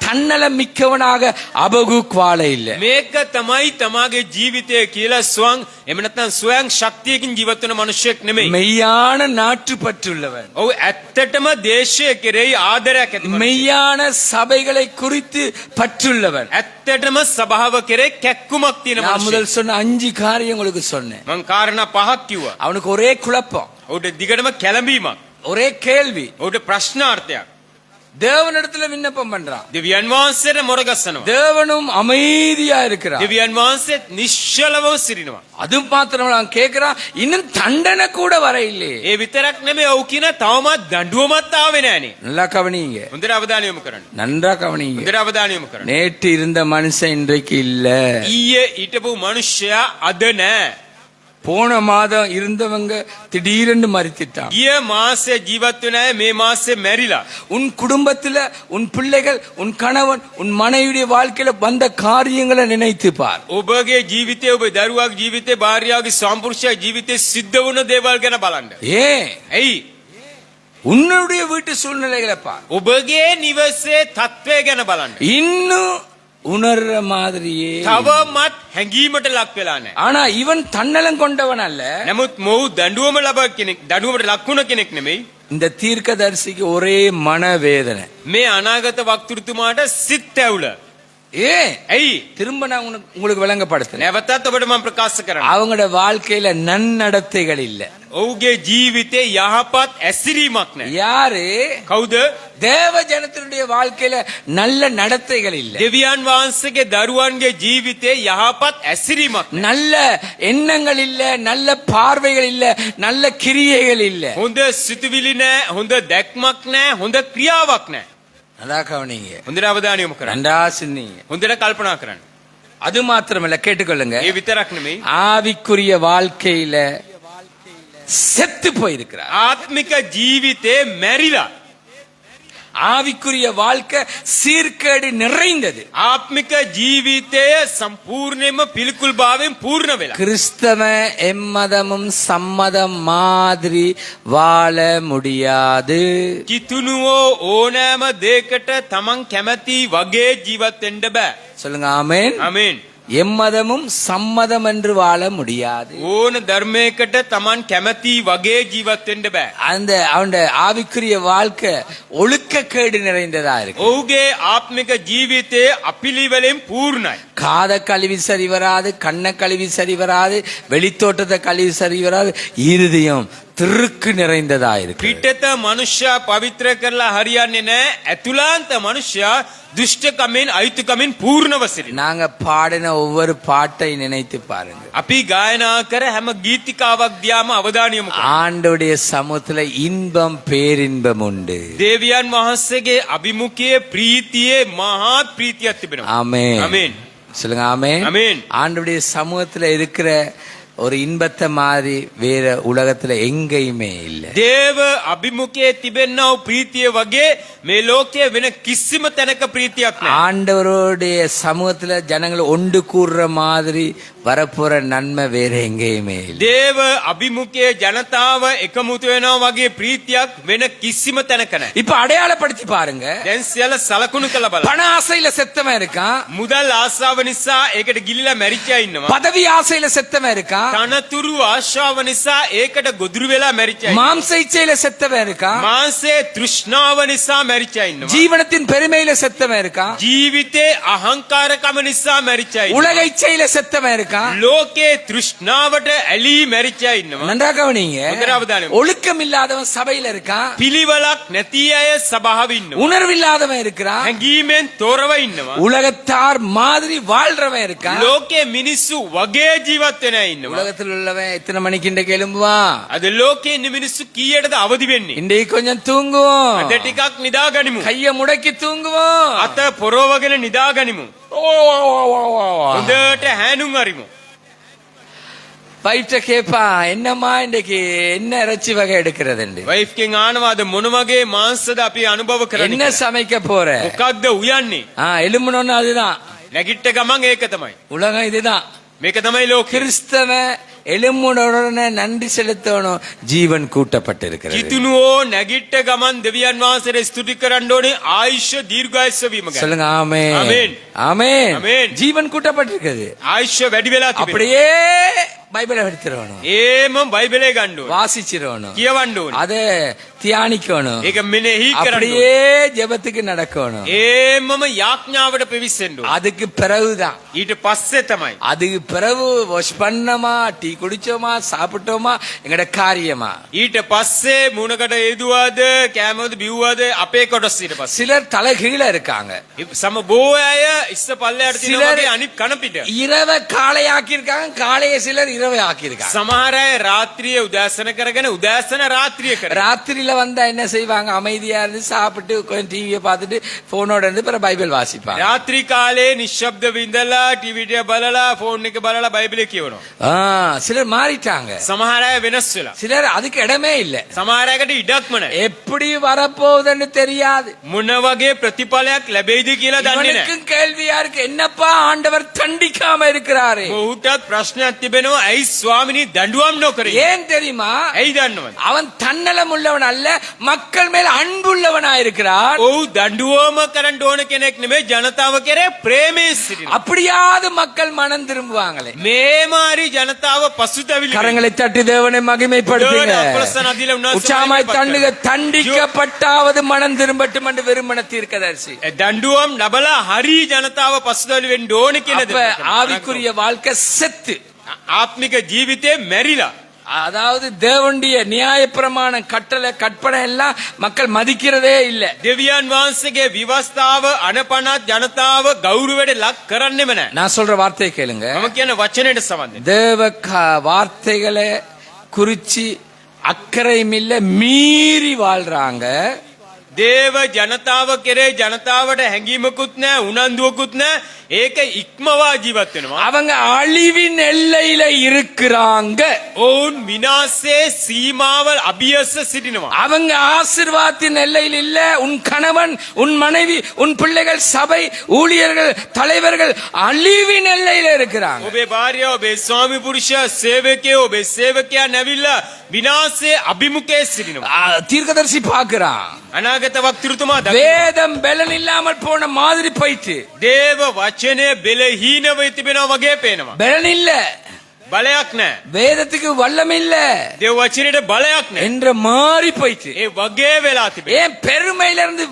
தன்னல மிக்கவனாக அபகுக் வாழ இல்ல. මේක තමයි තමාගේ ජීවිතය කියලා ස්වං එහෙම නැත්නම් ස්වයං ශක්තියකින් ජීවත් වෙන මිනිසෙක් නෙමෙයි. மெய்யான நாட்டுப்பற்றுள்ளவன், ඔව් ඇත්තටම දේශය කෙරෙහි ආදරයක් ඇති මිනිසෙක්. மெய்யான சபைகளை குறித்து பற்றுள்ளவன். ඇත්තටම සභාව කෙරෙහි කැක්කුමක් තියෙන நான் මිනිසෙක්. முதல் சொன்ன 5 காரியம் உங்களுக்கு சொன்னேன். මං කාරණා පහක් කිව්වා. அவனுக்கு ஒரே குழப்பம், ඔහුට දිගටම කැළඹීමක්, ஒரே கேள்வி. ඔහුට ප්‍රශ්නාර්ථයක්. தேவனிடத்துல விண்ணப்பம் பண்றான், දෙවියන් වහන්සේට මොරගස්සනවා. தேவனும் அமைதியா இருக்கிறான். දෙවියන් වහන්සේත් නිශ්චලව සිටිනවා. அது மாத்திரம் நான் கேட்கிறான், இன்னும் தண்டனை கூட வர இல்லையே. ඒ විතරක් නෙමෙයි, ඔහු කියන තවමත් දඬුවමත් ආවේ නෑනේ. நல்லா கவனிங்க, හොඳට අවධානය යොමු කරන්න. நன்றா கவனிங்க. හොඳට අවධානය යොමු කරන්න. நேற்று இருந்த மனுஷன் இன்றைக்கு இல்ல. ඊයේ හිටපු මිනිස්සයා අද නෑ. போன மாதம் இருந்தவங்க திடீரென்று மரித்திட்டான். ගිය මාසේ ජීවත් වෙන අය මේ මාසේ මැරිලා. உன் குடும்பத்துல உன் பிள்ளைகள், உன் கணவன், உன் மனைவியுடைய வாழ்க்கையில வந்த காரியங்களை நினைத்து பார். ඔබගේ ජීවිතේ, ඔබේ දරුවාගේ ජීවිතේ, භාර්යාවගේ සම්පූර්ණ ජීවිතේ සිද්ධ වුණ දේවල් ගැන බලන්න. ஏன்? ඇයි? உன்னுடைய வீட்டு சூழ்நிலைகளை பார். ඔබගේ නිවසේ තත්ත්වය ගැන බලන්න. இன்னும் உணர்ற மாதிரியே. තවමත් හැඟීමට ලක් වෙලා නැහැ. ஆனா இவன் தன்னலம் கொண்டவன் அல்ல. නමුත් මොහු දඬුවම ලබා කෙනෙක්, දඬුවමට ලක් වුණ කෙනෙක් නෙමෙයි. இந்த தீர்க்கதரிசிக்கு ஒரே மனவேதனை. මේ අනාගත වක්තෘතුමාට සිත් ඇවුල. ஏன் ඇයි திரும்ப நான் உங்களுக்கு விளங்கப்படுத்தினேன். නැවතත් ඔබට මම ප්‍රකාශ කරන්න. அவங்களோட வாழ்க்கையில நன்னடத்தைகள் இல்ல. ඔහුගේ ජීවිතේ යහපත් ඇසිරීමක් නැහැ. யாரு? කවුද? தேவ ஜனத்தினுடைய வாழ்க்கையில நல்ல நடத்தைகள் இல்ல. දෙවියන් වහන්සේගේ දරුවන්ගේ ජීවිතේ යහපත් ඇසිරීමක් නැහැ. நல்ல எண்ணங்கள் இல்ல, நல்ல பார்வைகள் இல்ல, நல்ல கிரியைகள் இல்ல. හොඳ සිතුවිලි නැහැ, හොඳ දැක්මක් නැහැ, හොඳ ක්‍රියාවක් නැහැ. நல்லா கவனிங்க, හොඳට අවධානය යොමු කරන්න. ரெண்டா சிந்திங்க. හොඳට කල්පනා කරන්න. அது மாத்திரமல்ல, கேட்டுக்கொள்ளுங்க, ඒ විතරක් නෙමෙයි ஆவிக்குரிய வாழ்க்கையில செத்து போயிருக்கிறார். ආත්මික ජීවිතේ මැරිලා. ஆவிக்குரிய வாழ்க்கை சீர்கேடு நிறைந்தது. ආත්මික ජීවිතය සම්පූර්ණයෙන්ම පිළිකුල් භාවයෙන් පූර්ණ වෙලා. கிறிஸ்தவ எம்மதமும் சம்மதம் மாதிரி வாழ முடியாது. කිතුනුවෝ ඕනෑම දෙයකට තමන් කැමති වගේ ජීවත් වෙන්න බෑ. சொல்லுங்க ஆமென். ආමේන්. எம்மதமும் சம்மதம் என்று வாழ முடியாது. ඕන ධර්මයකට තමන් කැමති වගේ ජීවත් වෙන්න බෑ. அந்த அவனுடைய ஆவிக்குரிய வாழ்க்கை ஒழுக்கக்கேடு நிறைந்ததா இருக்கு. ඔහුගේ ආත්මික ජීවිතයේ අපිලිවෙලින් පූර්ණයි. காத கழுவி சரி வராது, கண்ணை கழுவி சரி வராது, வெளித்தோட்டத்தை கழுவி சரி வராது, இருதயம் திருக்கு நிறைந்ததா இருக்கு. පිටත මනුෂ්‍යයා පවිත්‍ර කරලා හරියන්නේ නැහැ. ඇතුළාන්ත මනුෂ්‍යයා දුෂ්ටකමින් අයුතුකමින් පූර්ණව සිටින. நாங்க பாடின ஒவ்வொரு பாட்டை நினைத்து பாருங்க. අපි ගායනා කර හැම ගීතිකාවක් දිහාම අවධානය යොමු කරමු. ஆண்டவருடைய சமூகத்துல இன்பம் பேரின்பம் உண்டு. දේවියන් වහන්සේගේ අභිමුඛයේ ප්‍රීතියේ මහත් ප්‍රීතියක් තිබෙනවා. ஆமென். ආමේන්. சொல்லுங்க ஆமென். ஆமென். ஆண்டவருடைய சமூகத்துல இருக்கிற ஒரு இன்பத்தை மாதிரி வேற உலகத்துல எங்கேயுமே இல்ல. දේව අභිමුඛයේ තිබෙනා වූ ප්‍රීතිය වගේ මේ ලෝකයේ වෙන කිසිම තැනක ප්‍රීතියක් නැහැ. ஆண்டவருடைய சமூகத்துல ஜனங்களை ஒன்று கூடுற மாதிரி வரப்போற நன்மை வேற எங்கேயுமே இல்ல. දේව අභිමුඛයේ ජනතාව එකමුතු වෙනවා වගේ ප්‍රීතියක් වෙන කිසිම තැනක නැහැ. இப்ப அடையாளப்படுத்தி பாருங்க. දැන් සියල්ල සලකුණු කළ බලන්න. பண ஆசையில செத்தவன் இருக்கான், මුදල් ආශාව නිසා ඒකට ගිලිලා මැරිච්චා ඉන්නවා. பதவி ஆசையில செத்தவன் இருக்கான், තනතුරු ආශාව නිසා ඒකට ගොදුරු වෙලා මැරිච්චා ඉන්නවා. மாம்ச இச்சையில செத்தவன் இருக்கான், මාංශයේ තෘෂ්ණාව නිසා මැරිච්චා ඉන්නවා. ஜீவனத்தின் பெருமையில செத்தவன் இருக்கான், ජීවිතේ අහංකාරකම නිසා මැරිච්චා ඉන්නවා. உலக இச்சையில செத்தவன் இருக்கான். ලෝකේ තෘෂ්ණාවට ඇලී මැරිච්චා ඉන්නවා. நன்றா கவனிங்க, முதல் அவதானம். ஒழுக்கம் இல்லாதவன் சபையில இருக்கான், පිළිවෙලක් නැති අය සභාවේ ඉන්නවා. உணர்வு இல்லாதவன் இருக்கிறான், හැඟීමෙන් තොරව ඉන්නවා. உலகத்தார் மாதிரி வாழ்றவன் இருக்கான். ලෝකේ මිනිස්සු වගේ ජීවත් වෙන අය ඉන්නවා. உலகத்தில் உள்ளவன் எத்தனை மணிக்கு இன்றைக்கு எழும்புவான், අද ලෝකේ ඉන්න මිනිස්සු කීයටද අවදි වෙන්නේ? இன்றைக்கு கொஞ்சம் தூங்குவோம், අද ටිකක් නිදා ගනිමු. கைய முடக்கி தூங்குவோம். අත පොරවගෙන නිදා ගනිමු. හොඳට හැනුම් අරිමු. வயிற்ற கேப்பா, என்னம்மா இன்றைக்கு என்ன இறைச்சி வகை எடுக்கிறது? වයිෆ් කෙන් ආනවා අද මොන වගේ මාංශද අපි අනුභව කරන්නේ? என்ன சமைக்க போற? මොකක්ද උයන්නේ? எலும்புனோன்னு அதுதான் නැගිට ගමන් ඒක තමයි. உலகம், இதுதான் මේක තමයි ලෝකෙ. கிறிஸ்தவ எலும்புடனே நன்றி செலுத்தணும், ஜீவன் கூட்டப்பட்டிருக்கிறது. කිතුනුවෝ නැගිට ගමන් දෙවියන් වහන්සේට ස්තුති කරන්න ඕනේ ආයුෂ දීර්ඝායුෂ වීම ගැන. சொல்லுங்க ஆமென். ஆமென். ஆமென். ஆமென். ஜீவன் கூட்டப்பட்டிருக்கிறது. ආයුෂ වැඩි වෙලා තිබෙනවා. அப்படியே பைபிளை எடுத்துடணும், ඒම බයිබලේ ගන්න ඕනේ. வாசிச்சிடணும், කියවන්න ඕනේ. அத தியானிக்கணும், ඒක මෙනෙහි කරන්න ඕනේ. அப்படியே ஜெபத்துக்கு நடக்கணும். ඒමම යාඥාවට පිවිසෙන්න ඕනේ. அதுக்கு பிறகுதான், ඊට පස්සේ තමයි அதுக்கு பிறகு வாஷ் பண்ணோமா, டீ குடிச்சோமா, சாப்பிட்டோமா, எங்கட காரியமா. ඊට පස්සේ මුණකට ඒදුවාද කෑමද බිව්වාද අපේ කොටස් ඊට පස්සේ. சிலர் தலை கீழ இருக்காங்க, සම බොහෝ අය ඉස්ස පල්ලයට තියනවා සිලර- වගේ අනිත් කන පිට. இரவை காலையாக்கி இருக்காங்க, காலையை சிலர் இரவை ஆக்கி இருக்காங்க. සමහර අය රාත්‍රියේ උදෑසන කරගෙන උදෑසන රාත්‍රිය කරනවා. ராத்திரியில வந்தா என்ன செய்வாங்க? அமைதியா இருந்து சாப்பிட்டு கொஞ்சம் டிவியை பார்த்துட்டு போனோட இருந்து பிறகு பைபிள் வாசிப்பாங்க. රාත්‍රී කාලේ නිශ්ශබ්ද විඳලා ටීවී එක බලලා ෆෝන් එක බලලා බයිබලය කියවනවා. சிலர் மாறிட்டாங்க, සමහර අය වෙනස් වෙලා. சிலர் அதுக்கு இடமே இல்ல. සමහර අයකට ඉඩක්ම නැහැ. எப்படி வரப்போகுதுன்னு தெரியாது. මොන වගේ ප්‍රතිඵලයක් ලැබෙයිද කියලා දන්නේ නැහැ. இவனுக்கும் கேள்வியா இருக்கு, என்னப்பா ஆண்டவர் தண்டிக்காம இருக்கிறாரு? ඔහුටත් ප්‍රශ්නයක් තිබෙනවා ඇයි ස්වාමිනී දඬුවම් නොකරේ? ஏன் தெரியுமா? ඇයි දන්නවද? அவன் தன்னலம் உள்ளவன் அல்ல, அல்ல, மக்கள் மேல் அன்புள்ளவனாயிருக்கிறார். ඔහු දඬුවම කරන්න ඕන කෙනෙක් නෙමෙයි, ජනතාව කෙරේ ප්‍රේමයෙන් සිටිනවා. அப்படியாவது மக்கள் மனம் திரும்புவாங்களே. මේ මාරි ජනතාව පසුතැවිලි கரங்களை தட்டி தேவனை மகிமைப்படுத்துங்க. உற்சாகமாய் தண்டுக. தண்டிக்கப்பட்டாவது மனம் திரும்பட்டும் என்று விரும்பின தீர்க்கதரிசி. දඬුවම් ලබලා හරි ජනතාව පසුතැවිලි වෙන්න ඕන කියන அப்ப ஆவிக்குரிய வாழ்க்கை செத்து, ආත්මික ජීවිතේ මැරිලා. அதாவது தேவனுடைய நியாயப்பிரமாணம் கட்டளை கற்பனை எல்லாம் மக்கள் மதிக்கிறதே இல்ல. දෙවියන් වහන්සේගේ විවස්ථාව අනපනත් ජනතාව ගෞරවයට ලක් කරන්නෙම නැහැ. நான் சொல்ற வார்த்தையை கேளுங்க. මම කියන වචනයට සමන් දෙන්න. தேவ வார்த்தைகளை குறிச்சு அக்கறையும் இல்ல, மீறி வாழ்றாங்க. දේව ජනතාව කෙරේ ජනතාවට හැඟීමකුත් නැහැ, උනන්දුවකුත් නැහැ. ඒක ඉක්මවා ජීවත් වෙනවා. அவங்க அழிவின் எல்லையில இருக்கிறாங்க. ඔවුන් විනාශයේ සීමාවල් අභියස සිටිනවා. அவங்க ஆசீர்வாதத்தின் எல்லையில் இல்ல. உன் கணவன், உன் மனைவி, உன் பிள்ளைகள், சபை ஊழியர்கள், தலைவர்கள் அழிவின் எல்லையில இருக்கிறாங்க. ඔබේ භාර්යාව, ඔබේ ස්වාමි පුරුෂයා, සේවකයෝ, ඔබේ සේවකයා නැවිලා විනාශයේ අභිමුඛයේ සිටිනවා. தீர்க்கதரிசி பார்க்கிறான். අනාගත වක්තෘතුමා வேதம் பலன் இல்லாமல் போன மாதிரி போயிட்டு, දේව වචනය බෙලහීනව තිබෙනවා වගේ පේනවා. பலன் இல்ல, බලයක් නැහැ. வேதத்துக்கு வல்லம் இல்ல දේව වචනයට බලයක් නැහැ. என்ற மாறி போயிட்டு, ඒ වගේ වෙලා තිබෙනවා. ஏன் பெருமையில இருந்து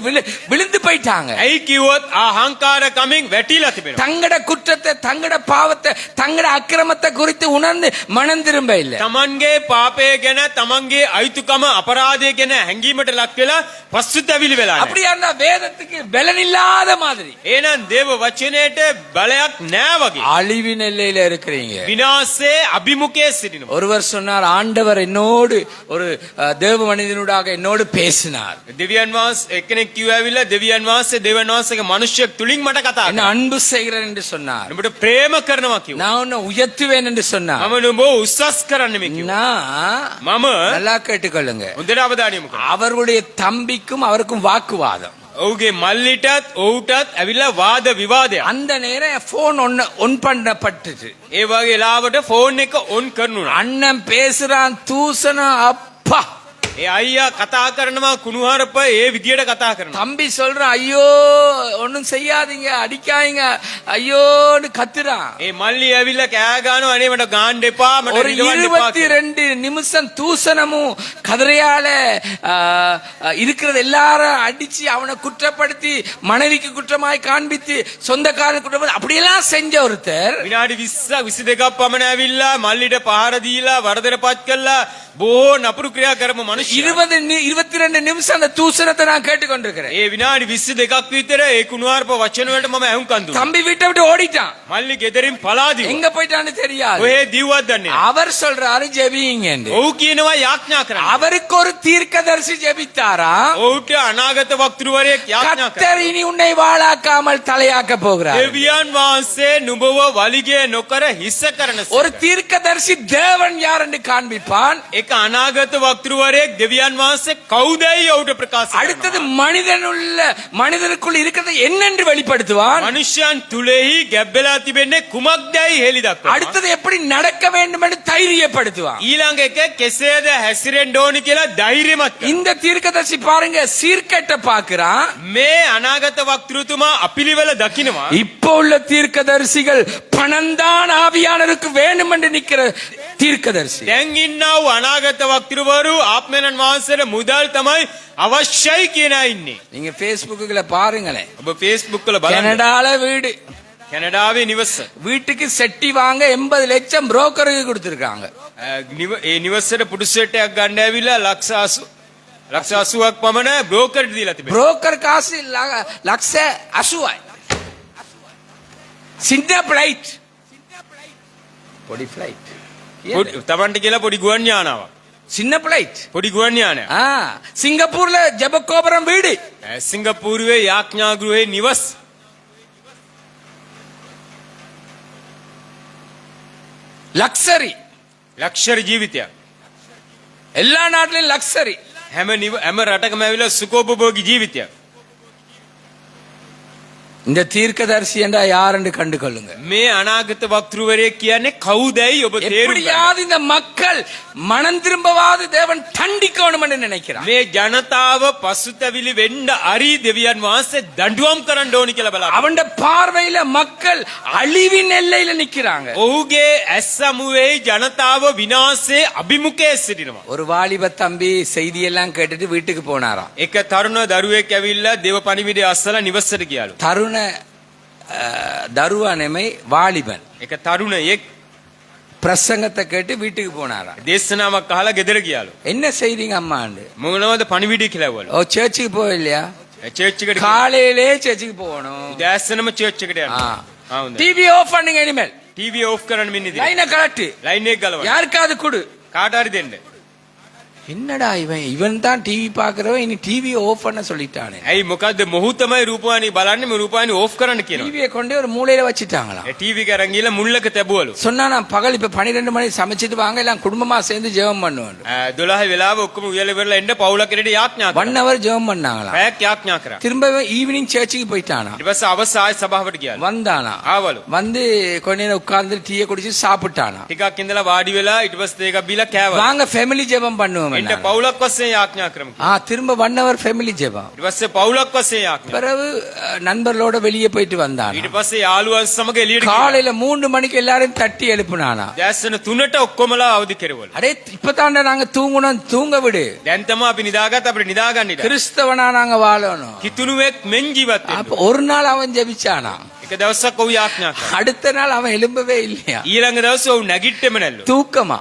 விழுந்து போயிட்டாங்க. ඇයි කිව්වොත් අහංකාර කමින් වැටිලා තිබෙනවා. தங்கட குற்றத்தை, தங்கட பாவத்தை, தங்கட அக்கிரமத்தை குறித்து உணர்ந்து மனம் திரும்ப இல்ல. තමන්ගේ පාපය ගැන, තමන්ගේ අයිතුකම අපරාධය ගැන හැඟීමට ලක් වෙලා පසුතැවිලි වෙලා නැහැ. அப்படியா இருந்தா வேதத்துக்கு பலன் இல்லாத மாதிரி. එහෙනම් දේව වචනයට බලයක් නැහැ වගේ. அழிவின் எல்லையில இருக்கிறீங்க. විනාශයේ අභිමුඛයේ සිටිනවා. ஒருவர் சொன்னார், ஆண்டவர் என்னோடு ஒரு தேவ மனிதனூடாக என்னோடு பேசினார். දෙවියන් වහන්සේ එක්කෙනෙක් කිව්වාවිලා දෙවියන් වහන්සේගේ මිනිස්සෙක් තුලින් මට කතා என்ன කරා. அன்பு செய்கிறேன் என்று சொன்னார். නුඹට ප්‍රේම කරනවා කිව්වා. நான் உன்னை உயர்த்துவேன் என்று சொன்னார். මම නුඹ උස්සස් කරන්න මේ කිව්වා. நான் මම நல்லா கேட்டுக்கொள்ளுங்க. හොඳට අවධානය යොමු කරන්න. அவருடைய தம்பிக்கும் அவருக்கும் வாக்குவாதம். ඔහුගේ මල්ලිටත් ඔහුටත් ඇවිල්ලා වාද විවාදයක්. அந்த நேரம் போன் ஒன் பண்ணப்பட்டுச்சு. ඒ වගේ ලාවට ෆෝන් එක ඔන් කරනුනා. அண்ணன் பேசுறான், தூசணம், அப்பா. ඒ අයියා කතා කරනවා කුණුහරුප ඒ විදියට කතා කරනවා. தம்பி சொல்றான், ஐயோ ஒன்னும் செய்யாதீங்க, அடிக்காதீங்க, ஐயோன்னு கத்துறான். ඒ මල්ලි ඇවිල්ලා කෑ ගන්නවා, අනේ මට ගාන්න එපා, මට ஒரு විදවන්න එපා කියලා. 22 நிமிஷம் தூசணமும் கதிரையால இருக்கிறது எல்லாரும் அடிச்சு அவனை குற்றப்படுத்தி, மனைவிக்கு குற்றமாய் காண்பித்து, சொந்தக்காரன் குற்றப்படுத்தி அப்படியெல்லாம் செஞ்ச ஒருத்தர் විනාඩි 20ක් 22ක් පමණ ඇවිල්ලා මල්ලිට පහර දීලා වරදටපත් කළා බොහෝ නපුරු ක්‍රියා කරපු මිනිස්සු. 22 நிமிஷம் அந்த தூசணத்தை நான் கேட்டுக்கொண்டிருக்கிறேன். ඒ විනාඩි 22ක් විතර ඒ කුණුහරුප වචන වලට මම ඇහුම්කන් දුන්නා. தம்பி வீட்டை விட்டு ஓடிட்டான். මල්ලි ගෙදරින් පලා දිව්වා. எங்க போயிட்டான்னு தெரியாது. ඔය දිව්වත් දන්නේ නැහැ. அவர் சொல்றாரு ஜெபிங்கன்னு. ඔහු කියනවා යාඥා කරන්න. அவருக்கு ஒரு தீர்க்கதரிசி ஜெபித்தாரா. ඔහුට අනාගත වක්තෘවරයෙක් යාඥා කරා. கர்த்தர் இனி உன்னை வாளாக்காமல் தலையாக்க போகிறார். දෙවියන් වහන්සේ නුඹව වලිගේ නොකර හිස කරන ஒரு தீர்க்கதரிசி தேவன் யார் என்று காண்பிப்பான். එක අනාගත වක්තෘවරයෙක් දෙවියන් වහන්සේ කවුදයි ඔහුට ප්‍රකාශ කරනවා. அடுத்தது மனிதனுக்குள் இருக்கிறது என்னென்று வெளிப்படுத்துவான். මනුෂ්‍යයන් තුලෙහි ගැබ්බෙලා තිබෙන්නේ කුමක්දයි හෙළි දක්වනවා. அடுத்தது எப்படி நடக்க வேண்டும் என்று தைரியப்படுத்துவான். ඊළඟ එක කෙසේද හැසිරෙන්න ඕනි කියලා ධෛර්යමත් කරනවා. இந்த தீர்க்கதரிசி பாருங்க, சீர்கெட்ட பாக்குறான். මේ අනාගත වක්තෘතුමා අපිලිවෙල දකින්නවා. இப்போ உள்ள தீர்க்கதரிசிகள் பணந்தான் ஆவியானவருக்கு வேண்டும் என்று நிக்கிற தீர்க்கதரிசி. දැන් ඉන්නා වූ අනාගත වක්තෘවරු ආත්මයන් වහන්සේට මුදල් තමයි අවශ්‍යයි කියන අය ඉන්නේ. நீங்க Facebookல பாருங்களேன். ඔබ Facebook වල බලන්න. கனடால வீடு, කැනඩාවේ නිවස. வீட்டுக்கு செட்டி வாங்க 80 லட்சம் புரோக்கருக்கு கொடுத்திருக்காங்க. ඒ නිවසට පුඩු සෙට්ටයක් ගන්න ඇවිල්ලා ලක්ෂ 80ක් පමණ බ්‍රෝකර්ට දීලා තිබෙනවා. புரோக்கர் காசு லட்ச 80. சின்ன பிளைட், பொடி பிளைட், තමන්ට කියලා පොඩි ගුවන් යානාවක්. சின்ன பிளைட். පොඩි ගුවන් යානයක්. சிங்கப்பூர்ல ஜெபகோபுரம் வீடு, සිංගප්පූරුවේ යාඥා ගෘහේ නිවස්. லக்ஸரி, ලක්ෂරි ජීවිතයක්. எல்லா நாட்டிலும் லக்ஸரி. හැම රටකම ඇවිල්ලා සුඛෝපභෝගී ජීවිතයක්. இந்த தீர்க்கதரிசி என்றா யாருன்னு கண்டு கொள்ளுங்க. මේ අනාගත වක්තෘවරයෙක් කියන්නේ කවුදයි ඔබ තේරුම් ගන්න. எப்படியாவது இந்த மக்கள் மனம் திரும்பவாது தேவன் தண்டிக்கணும் என்று நினைக்கிறார். මේ ජනතාව පසුතැවිලි වෙන්න අරි දෙවියන් වහන්සේ දඬුවම් කරන්න ඕනි කියලා බලන්න. அவன் பார்வையில மக்கள் அழிவின் எல்லையில நிக்கிறாங்க. ඔහුගේ ඇස් සමුවේ ජනතාව විනාශයේ අභිමුඛයේ සිටිනවා. ஒரு வாலிப தம்பி செய்தியெல்லாம் கேட்டுட்டு வீட்டுக்கு போனாராம். එක තරුණ දරුවෙක් ඇවිල්ලා දේව පණිවිඩය අස්සලා නිවසට ගියාලු. தருண தருவா නෙමෙයි வாலிபன். එක තරුණයෙක් பிரசங்கத்தை கேட்டு வீட்டுக்கு போனாராம். දේශනාවක් අහලා ගෙදර ගියාලු. என்ன செய்றீங்க அம்மாண்டு? මොනවද පණිවිඩය කියලා ඇහුවලු. ஓ சர்ச்சுக்கு போகலையா? චර්ච් එකට காலையிலே சர்ச்சுக்கு போகணும். දැස්සනම චර්ච් එකට යනවා. හවුද? டிவி ஆஃப் பண்ணுங்க இனிமேல். ටීවී ඔෆ් කරන්න මෙන්න ඉතින්. லைனை கலட்டு. ලයින් එක ගලවන්න. யாருக்காவது கொடு. කාට හරි දෙන්න. என்னடா இவன் தான் டிவி பாக்குறவன் இனி டிவி ஆஃப் பண்ண சொல்லிட்டானே. ඇයි මොකද්ද මොහු තමයි රූපවාහිනී බලන්නේ මේ රූපවාහිනී ඔෆ් කරන්න කියනවා. டிவியை கொண்டு ஒரு மூலையில வச்சிட்டாங்களாம். ටීවී එක අරන් ගිහලා මුල්ලක තැබුවලු. சொன்னா நான் பகல் இப்ப 12 மணி சமைச்சிட்டு வாங்க எல்லாம் குடும்பமா சேர்ந்து ஜெபம் பண்ணுவோம். 12 වෙලාව ඔක්කොම උයල ඉවරලා එන්න පවුලක් එකට යාඥා කරා. 1 hour ஜெபம் பண்ணாங்களாம். පැයක් යාඥා කරා. திரும்ப ஈவினிங் சர்ச்சுக்கு போயிட்டானா. ඊට පස්සේ අවස ආයෙ සභාවට ගියාලු. வந்தானா. ආවලු. வந்து கொஞ்ச நேரம் உட்கார்ந்து டீயை குடிச்சு சாப்பிட்டானா. ටිකක් ඉඳලා වාඩි වෙලා ඊට පස්සේ ඒකක් බීලා කෑවලු. வாங்க ஃபேமிலி ஜெபம் பண்ணுவோம். එන්න පවුලක් වශයෙන් යාඥා කරමු. திரும்ப 1 hour ஃபேமிலி ஜெபம். ඊට පස්සේ පවුලක් වශයෙන් යාඥා. பிறகு நண்பர்களோட வெளியே போயிட்டு வந்தானா. ඊට පස්සේ යාළුවන් සමග එළියට ගියා. காலையில 3 மணிக்கு எல்லாரையும் தட்டி எழுப்புனானா. දැස්සන 3ට ඔක්කොමලා අවදි කෙරවලු. அடே இப்பதாண்டா நாங்க தூங்கணும், தூங்க விடு. දැන් තමයි අපි නිදාගත්ත අපිට නිදා ගන්න ඉඩ. கிறிஸ்தவனா நாங்க வாழணும். කිතුණුවෙක් මෙන් ජීවත් වෙන්න. அப்ப ஒரு நாள் அவன் ஜெபிச்சானா. එක දවසක් ඔහු යාඥා කරා. அடுத்த நாள் அவன் எழும்பவே இல்லையா. ඊළඟ දවසේ ඔහු නැගිට්ටෙම නැල්ලු. தூக்கமா.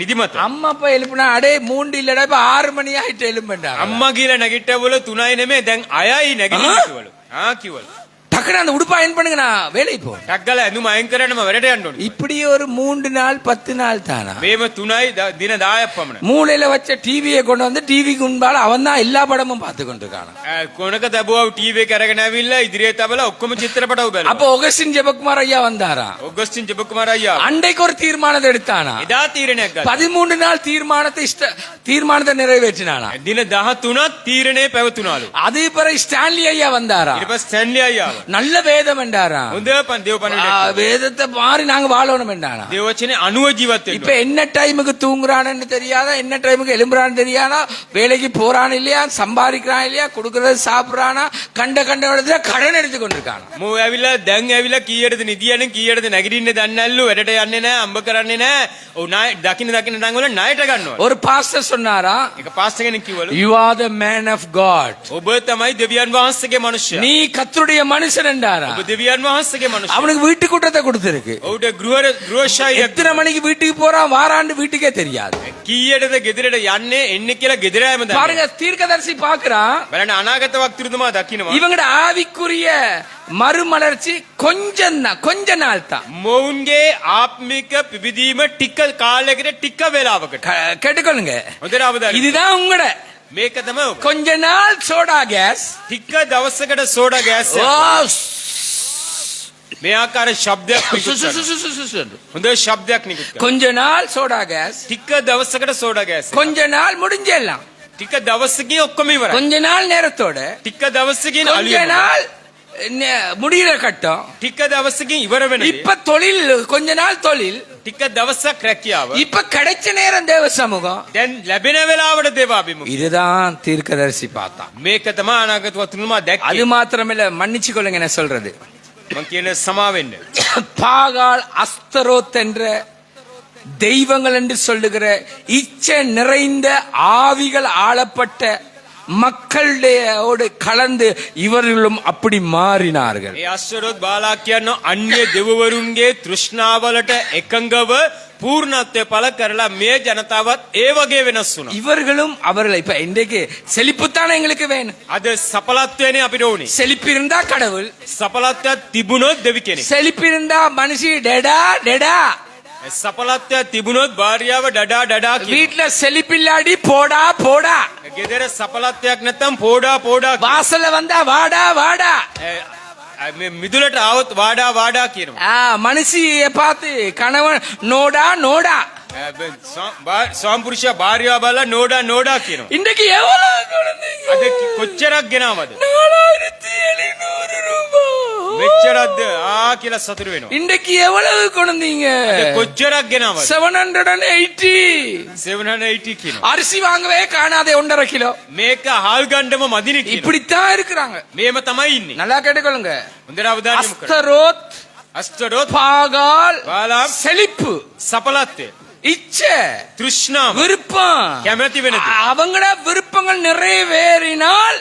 නිදිමත. அம்மா அப்பா எழுப்புனா அடே 3 இல்லடா இப்ப 6 மணி ஆயிட்டு எழும்பண்டா. අම්මා ගිහලා නැගිට්ටවල 3යි නෙමෙයි දැන් 6යි නැගිටින්න කිව්වලු. කිව්වලු. டக்குனு அந்த உடுப்பா அயன் பண்ணுங்க நான் வேலைக்கு போ. ටග්ගල ඇඳුම අයින් කරන්නම වැඩට යන්න ඕනේ. இப்படி ஒரு 3 நாள் 10 நாள் தானா. මේම 3යි දින 10ක් පමණ. மூளையில வச்ச டிவியை கொண்டு வந்து டிவிக்கு முன்பால அவன் தான் எல்லா படமும் பார்த்து கொண்டிருக்கான். කොනක තබුවා ටීවී එක අරගෙන ඇවිල්ලා ඉදිරියේ තබලා ඔක්කොම චිත්‍රපට උබලා. அப்ப ඔගස්டின் ஜெபக்குமார் ஐயா வந்தாரா. ඔගස්ටින් ජෙබකුමාර අයියා. அன்றைக்கு ஒரு தீர்மானத்தை எடுத்தானா. එදා තීරණයක් ගත්තා. 13 நாள் தீர்மானத்தை நிறைவேற்றினானா. දින 13ක් තීරණේ පැවතුනාලු. அது பிறகு ஸ்டான்லி ஐயா வந்தாரா. ඊට පස්සේ ස්ටැන්ලි අයියා. நல்ல வேதம் என்றாரா. හොඳ දේව පණිවිඩයක්. வேதத்தை மாறி நாங்க வாழணும் என்றானா. දේව වචනේ අනුව ජීවත් වෙන්න. இப்ப என்ன டைமுக்கு தூங்குறான்னு தெரியாதா, என்ன டைமுக்கு எழும்புறான்னு தெரியாதா, வேலைக்கு போறான் இல்லையா, சம்பாதிக்கிறான் இல்லையா, கொடுக்கறது சாப்பிடுறானா, கண்ட இடத்துல கடன் எடுத்து கொண்டிருக்கானா. මෝ ඇවිල්ලා දැන් ඇවිල්ලා කීයටද නිදියන්නේ කීයටද නැගිටින්නේ දන්නේ නැල්ලු වැඩට යන්නේ නැහැ අම්බ කරන්නේ නැහැ. ඔව් ණය දකින්න නම් වල ණයට ගන්නවා. ஒரு பாஸ்டர் சொன்னாரா. ඒක පාස්ටර් කෙනෙක් කිව්වලු. You are the man of God. ඔබ තමයි දෙවියන් වහන්සේගේ මනුෂ්‍යයා. நீ கர்த்தருடைய மனுஷன் என்றாரா. ඔබ දෙවියන් වහන්සේගේ මනුෂ්‍යයා. அவனுக்கு வீட்டு கூட்டத்தை கொடுத்திருக்கு. ඔහුට ගෘහශාහිය எத்தனை மணிக்கு வீட்டுக்கு போறான் வாரான்னு வீட்டுக்கே தெரியாது. කීයටද ගෙදරට යන්නේ එන්නේ කියලා ගෙදර යෑම දන්නේ. பாருங்க தீர்க்கதரிசி பாக்குறான். බලන්න අනාගත වක්තෘතුමා දකින්නවා. இவங்கட ஆவிக்குரிய மறுமலர்ச்சி கொஞ்ச நாள் தான். මොවුන්ගේ ආත්මික පිබිදීම ටික කාලයකට ටික වෙලාවකට. கேட்டுக்கொள்ளுங்க. හොඳට අවධානය. இதுதான் உங்களோட මේක තමයි ඔබ. கொஞ்ச நாள் சோடா கேஸ். ටික දවසකට සෝඩා ගෑස් එකක්. මේ ආකාර ශබ්දයක් නිකුත් කරනවා. හොඳ ශබ්දයක් නිකුත් කරනවා. கொஞ்ச நாள் சோடா கேஸ். ටික දවසකට සෝඩා ගෑස් එක. கொஞ்ச நாள் முடிஞ்சிடலாம். ටික දවසකින් ඔක්කොම ඉවරයි. கொஞ்ச நாள் நேரத்தோட ටික දවසකින් கொஞ்ச අලියම. நாள் முடிகிற கட்டம். ටික දවසකින් ඉවර වෙන. இப்ப தொழில் கொஞ்ச நாள் தொழில். ටික දවසක් රැකියාව. இப்ப கிடைச்ச நேரம் தேவ சமூகம். දැන් ලැබෙන වෙලාවට දේව අභිමුඛ. இதுதான் தீர்க்கதரிசி பார்த்தான். මේක තමයි අනාගත වතුනුමා දැක්කේ. அது மாத்திரமில்ல, மன்னிச்சு கொள்ளுங்க என்ன சொல்றது. මම කියන සමාවෙන්න. பாகால் அஸ்தரோத் என்ற தெய்வங்கள் என்று சொல்லுகிற இச்சை நிறைந்த ஆவிகள் ஆளப்பட்ட மக்களோடு கலந்து இவர்களும் அப்படி மாறினார்கள். ඒ අශ්වරොත් බාලා කියන අන්‍ය දෙවවරුන්ගේ තෘෂ්ණාවලට එකඟව பூர்ணத்தை பல කරලා මේ ජනතාවත් ඒ වගේ වෙනස් වුණා. இவர்களும் அவர்களை இப்ப இன்றைக்கு செழிப்புத்தானே எங்களுக்கு வேணும். අද සපලත්වයනේ අපිට ඕනේ. செழிப்பு இருந்தா கடவுள், සපලත්වයක් තිබුණොත් දෙවි කෙනෙක්. செழிப்பு இருந்தா மனுஷி டெடா டெடா. සපලත්වයක් තිබුණොත් භාර්යාව ඩඩා ඩඩා කියන. வீட்டுல செழிப்பில்லாடி போடா போடா. ගෙදර සපලත්වයක් නැත්තම් පෝඩා පෝඩා. வாசல்ல வந்தா வாடா வாடா. මේ මිදුලට ආවොත් வாடா வாடா කියනවා. மனுஷிய பார்த்து கணவன் நோடா நோடா. ස්වාමිපුරුෂයා භාර්යාව බලලා නෝඩා නෝඩා කියනවා. இன்றைக்கு எவ்வளவு குழந்தைங்க? අද කොච්චරක් ගෙනාවද? 4700 ரூபாய். මෙච්චරක්ද කියලා සතුටු වෙනවා. இன்றைக்கு எவ்வளவு கொண்டீங்க? කොච්චරක් ගෙනවද? 780. 780 කියනවා. அரிசி வாங்கவே காணாதே 1.5 கிலோ. මේක හාල් ගන්නම මදිනේ කියනවා. இப்படித்தான் இருக்கிறாங்க. මේම තමයි ඉන්නේ. நல்லா கேட்டுக்கொள்ளுங்க. හොඳට අවධානය යොමු කරන්න. அஸ்தரோத், අස්තරොත් பாகால், බාලාම් செழிப்பு, සපලත්වය இச்சை, තෘෂ්ණාව விருப்பம். කැමැති වෙන දේ. அவங்களோட விருப்பங்கள் நிறைவேறினால்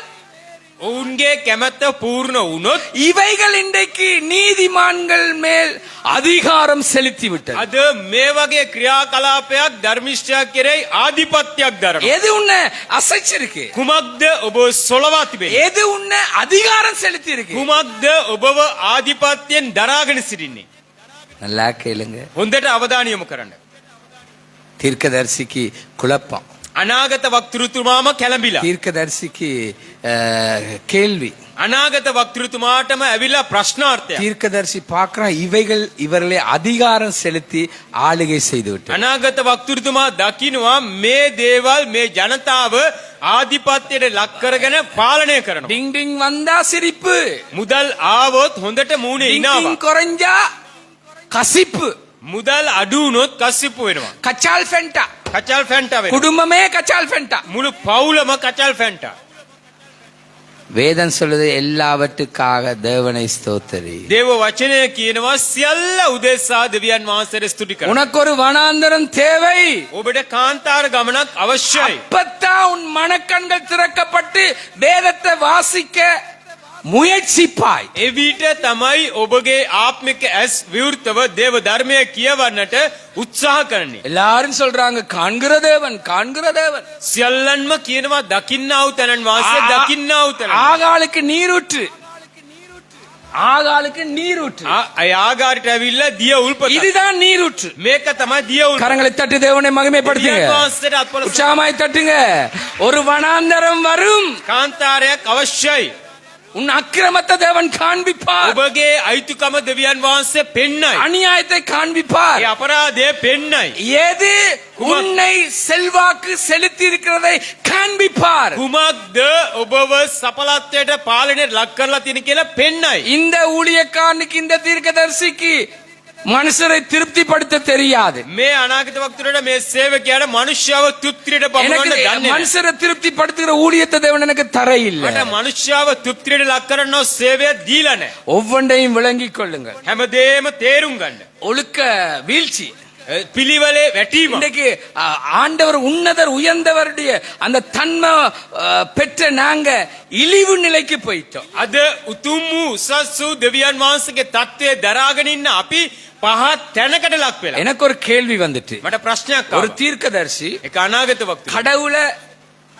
ඔවුන්ගේ කැමැත්ත පූර්ණ වුණොත් இவைகள் இன்றைக்கு நீதிமான்கள் மேல் அதிகாரம் செலுத்தி விட்டது. අද මේ වගේ ක්‍රියාකලාපයක් ධර්මිෂ්ඨයක් කෙරෙහි ආධිපත්‍යයක් දරනවා. எது உன்னை அசைச்சிருக்கு? කුමක්ද ඔබ සොලවා තිබෙන්නේ? எது உன்னை அதிகாரம் செலுத்தி இருக்கு? කුමක්ද ඔබව ආධිපත්‍යයෙන් දරාගෙන සිටින්නේ? நல்லா கேளுங்க. හොඳට අවධානය යොමු කරන්න. தீர்க்கதரிசிக்கு குழப்பம், අනාගත වක්තෘතුමාම කැළඹිලා. தீர்க்கதரிசிக்கு கேள்வி. අනාගත වක්තෘතුමාටම ඇවිල්ලා ප්‍රශ්නාර්ථයක්. தீர்க்கதரிசி பார்க்கிறான் இவைகள் இவர்களை அதிகாரம் செலுத்தி ஆளுகை செய்து விட்டு. අනාගත වක්තෘතුමා දකින්නවා මේ දේවල් මේ ජනතාව ආධිපත්‍යයට ලක් කරගෙන පාලනය කරනවා. டிங் டிங் வந்தா சிரிப்பு, මුදල් ආවොත් හොඳට මූණේ டிங் ඉනාවක්. டிங் குறைஞ்சா கசிப்பு, මුදල් අඩු වුණොත් කස්සිප්පු වෙනවා. கச்சால் ஃபென்டா, කචල් ෆැන්ටා වෙනවා. குடும்பமே கச்சால் ஃபென்டா. මුළු පවුලම කචල් ෆැන්ටා. வேதம் சொல்லுது எல்லாவற்றுக்காக தேவனை ஸ்தோத்திரி. දේව වචනය කියනවා සියල්ල උදෙසා දෙවියන් වහන්සේට ස්තුති කරන්න. உனக்கு ஒரு வனாந்தரம் தேவை. ඔබට කාන්තාර ගමනක් අවශ්‍යයි. அப்பத்தான் உன் மனக்கண்கள் திறக்கப்பட்டு வேதத்தை வாசிக்க முயற்சிப்பாய். එවිට තමයි ඔබගේ ආත්මික ඇස් විවෘතව දේව ධර්මය කියවන්නට උත්සාහ කරන්නේ. எல்லாரும் சொல்றாங்க காண்கிற தேவன், காண்கிற தேவன். සියල්ලන්ම කියනවා දකින්නා වූ තැනන් වාසය දකින්නා වූ තැන. ஆகாளுக்கு நீரூற்று, ஆகாளுக்கு நீரூற்று. ආගාරයට ඇවිල්ලා දිය උල්පත. இதுதான் நீரூற்று. මේක තමයි දිය උල්පත. கரங்களை தட்டி தேவனை மகிமைப்படுத்துங்க. දෙවියන් වහන්සේට අත්පොල உற்சாகமாய் தட்டுங்க. ஒரு வனாந்தரம் வரும். කාන්තාරයක් අවශ්‍යයි. உன் அக்கிரமத்தை தேவன் காண்பிப்பார், ඔබගේ අයිතිකම දෙවියන් වහන්සේ පෙන්නයි. அநியாயத்தை காண்பிப்பார். ඒ අපරාධය පෙන්නයි. எது உன்னை செல்வாக்கு செலுத்தி இருக்கிறதை காண்பிப்பார். කුමක්ද ඔබව සපලත්වයට පාලනයට ලක් කරලා තියෙන කියලා පෙන්නයි. இந்த ஊழியக்காரனுக்கு, இந்த தீர்க்கதரிசிக்கு மனுஷரை திருப்திப்படுத்த தெரியாது. මේ අනාගත වක්තවලට මේ සේවකයාට මනුෂ්‍යව තෘප්තියට පමුණවන්න எனக்கு දන්නේ නැහැ. மனுஷரை திருப்திப்படுத்துகிற ஊழியத்தை தேவன் எனக்கு தர இல்ல. මට මනුෂ්‍යව තෘප්තියට ලක් කරනව සේවය දීලා නැහැ. ஒவ்வொன்றையும் விளங்கிக் கொள்ளுங்கள். හැමදේම තේරුම් ගන්න. ஒழுக்க வீழ்ச்சி. පිළිවෙලේ වැටීම. இன்னைக்கு ஆண்டவர் உன்னதர் உயர்ந்தவருடைய அந்த தன்மை பெற்ற நாங்க இழிவு நிலைக்கு போயிட்டோம். අද උතුම් වූ උසස් වූ දෙවියන් වහන්සේගේ தත්ත්වය දරාගෙන ඉන්න අපි පහත් තැනකට ලක් වෙලා. எனக்கு ஒரு கேள்வி வந்துட்டு. මට ප්‍රශ්නයක් ஒரு ආවා. தீர்க்கதரிசி ඒක අනාගත වක්තවල கடவுளை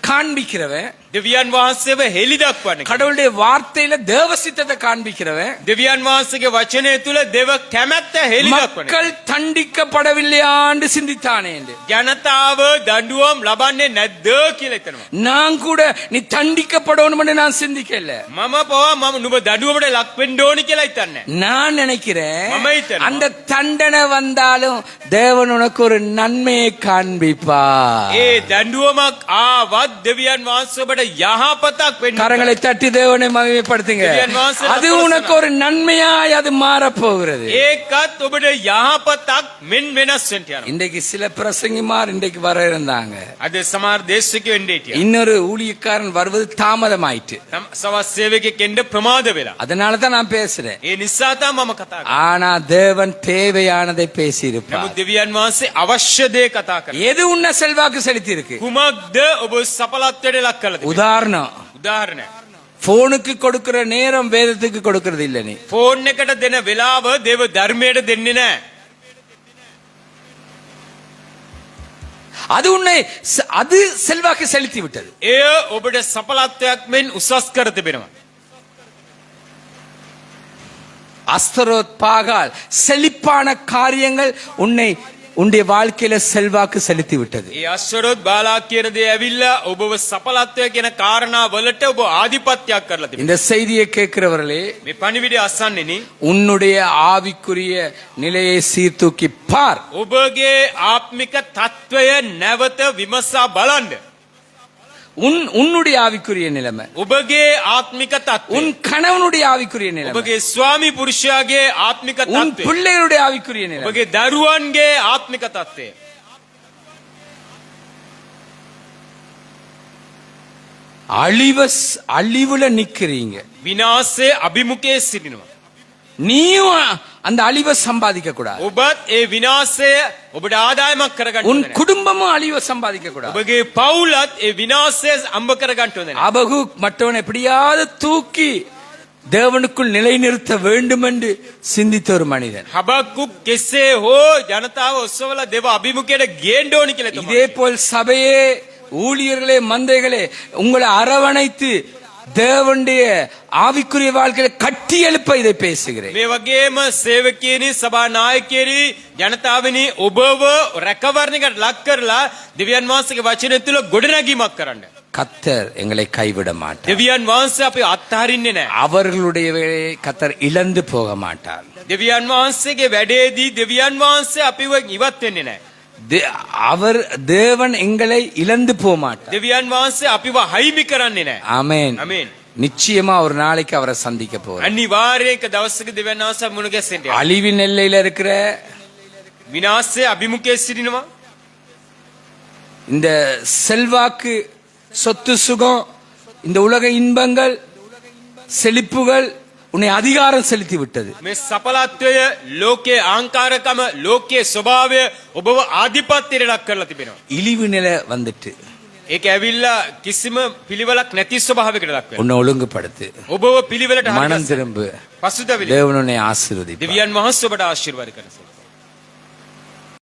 காண்பிக்கிறவன், දෙවියන් වහන්සේව හෙළි දක්වන්න. கடவுளுடைய வார்த்தையில தேவ சித்தத்தை காண்பிக்கிறவன், දෙවියන් වහන්සේගේ වචනය තුල දෙව කැමැත්ත හෙළි දක්වන්න. மக்கள் தண்டிக்கப்படவில்லையாண்டு சிந்தித்தானே என்று. ජනතාව දඬුවම් ලබන්නේ නැද්ද කියලා හිතනවා. நான் கூட நீ தண்டிக்கப்படணும்னு நான் சிந்திக்கல. මම පවා මම නුඹ දඬුවමට ලක් වෙන්න ඕනි කියලා හිතන්නේ. நான் நினைக்கிறேன் මම හිතනවා. அந்த தண்டனை வந்தாலும் தேவன் உனக்கு ஒரு நன்மையை காண்பிப்பார். ඒ දඬුවමක් ආවත් දෙවියන් වහන්සේ ඔබට යහපතක් වෙන්න. கரங்களை தட்டி தேவனை மகிமைப்படுத்துங்க. தேவன் வாசல் அது அப்பொழுது உனக்கு ஒரு நன்மையாய் அது மாறப் போகிறது. ඒකත් ඔබට යහපතක් මෙන් වෙනස් වෙන්න යනවා. இன்றைக்கு சில பிரசங்கிமார் இன்றைக்கு வர இருந்தாங்க. අද සමහර දේශකයෝ එන්නේ හිටියා. இன்னொரு ஊழியக்காரன் வருவது தாமதமாயிட்டு. සවස් සේවකයෙක් එන්න ප්‍රමාද වෙලා. அதனால தான் நான் பேசுறேன். ඒ නිසා තමයි මම කතා කරන්නේ. ஆனா தேவன் தேவையானதை பேசியிருப்பார். නමුත් දෙවියන් වහන්සේ අවශ්‍ය දේ කතා කරනවා. எது உன்ன செல்வாக்கு செலுத்தி இருக்கு? කුමක්ද ඔබ සඵලත්වයට ලක් කළද? உதாரணம், උදාහරණයක්. போனுக்கு கொடுக்கிற நேரம் வேதத்துக்கு கொடுக்கறது இல்ல. நீ ෆෝන් එකට දෙන වෙලාව දේව ධර්මයට දෙන්නේ නැහැ. அது உன்னை அது செல்வாக்கு செலுத்தி விட்டது. එය ඔබට සඵලත්වයක් මෙන් උසස් කර තිබෙනවා. அஸ்தரோத், பாகால், செழிப்பான காரியங்கள் உன்னுடைய வாழ்க்கையில செல்வாக்கு செலுத்தி விட்டது. ඒ අශ්වරොත් බාලා කියන දේ ඇවිල්ලා ඔබව සඵලත්වය කියන කාරණා වලට ඔබ ආධිපත්‍යයක් කරලා තිබෙනවා. இந்த செய்தியை கேட்கிறவர்களே, මේ පණිවිඩය අසන්නේනි உன்னுடைய ஆவிக்குரிய நிலையை சீர்தூக்கி பார். ඔබගේ ආත්මික తত্ত্বය නැවත විමසා බලන්න. உன்னுடைய ஆவிக்குரிய நிலைமை, ඔබගේ ආත්මික තත්ත්වය, உன் கணவனுடைய ஆவிக்குரிய நிலைமை, ඔබගේ ස්වාමි පුරුෂයාගේ ආත්මික உன் තත්ත්වය, பிள்ளைகளுடைய ஆவிக்குரிய நிலைமை. ඔබගේ දරුවන්ගේ ආත්මික තත්ත්වය. அழிவுல நிக்கிறீங்க. විනාශයේ අභිමුඛයේ සිටිනවා. நீயும் அந்த அழிவை சம்பாதிக்க கூடாது. ඔබත් ඒ විනාශය ඔබට ආදායමක් කරගන්න உன் ඕනේ. குடும்பமும் அழிவை சம்பாதிக்க கூடாது. ඔබගේ පවුලත් ඒ විනාශය අම්බ කරගන්න ඕනේ. ஆபகு மற்றவன் எப்படியாவது தூக்கி தேவனுக்குள் நிலைநிறுத்த வேண்டும் என்று சிந்தித்த ஒரு மனிதன். හබක්කුක් කෙසේ හෝ ජනතාව ඔස්සවලා දෙව අභිමුඛයට ගේන්න ඕනි කියලා තමයි. இதே போல் சபையே, ஊழியர்களே, மந்தைகளே, உங்களை அரவணைத்து தேவனுடைய ஆவிக்குரிய வாழ்க்கையை கட்டி எழுப்ப இதை பேசுகிறேன். මේ වගේම සේවකයනි, සභා නායකයනි, ජනතාවනි ඔබව රැකවරණයකට ලක් කරලා දෙවියන් වහන්සේගේ වචනය තුළ ගොඩනැගීමක් කරන්න. கத்தர் எங்களை கைவிட மாட்டார். දෙවියන් වහන්සේ අපි අත්හරින්නේ නැහැ. அவர்களுடைய கத்தர் இழந்து போக மாட்டார். දෙවියන් වහන්සේගේ වැඩේදී දෙවියන් වහන්සේ අපිව ඉවත් වෙන්නේ නැහැ. அவர் தேவன் எங்களை இழந்து போக மாட்டார். දෙවියන් වහන්සේ අපිව හයිමි කරන්නේ නැහැ. ஆமென். ආමේන්. நிச்சயமா ஒரு நாளைக்கு அவரை சந்திக்க போறோம். අනිවාර්යයෙන් එක දවසක දෙවියන් වහන්සේ මුණ ගැසෙන්න යනවා. அழிவின் எல்லையில இருக்கிற විනාශයේ අභිමුඛයේ සිටිනවා. இந்த செல்வாக்கு, சொத்து, சுகம், இந்த உலக இன்பங்கள், செழிப்புகள் உன்னை அதிகாரம் செலுத்தி விட்டது. මේ සපලත්වය, ලෝකයේ ආංකාරකම, ලෝකයේ ස්වභාවය ඔබව ආධිපත්‍යයට ලක් කරලා තිබෙනවා. இழிவு நிலை வந்துட்டு ඒක ඇවිල්ලා කිසිම පිළිවෙලක් නැති ස්වභාවයකට ලක් වෙනවා. உன்னை ஒழுங்குபடுத்து. ඔබව පිළිවෙලට மனம் திரும்பு. පසුතැවිලි. தேவன் உன்னை ஆசீர்வதிப்பார். දෙවියන් වහන්සේ ඔබට ආශිර්වාද කරනවා.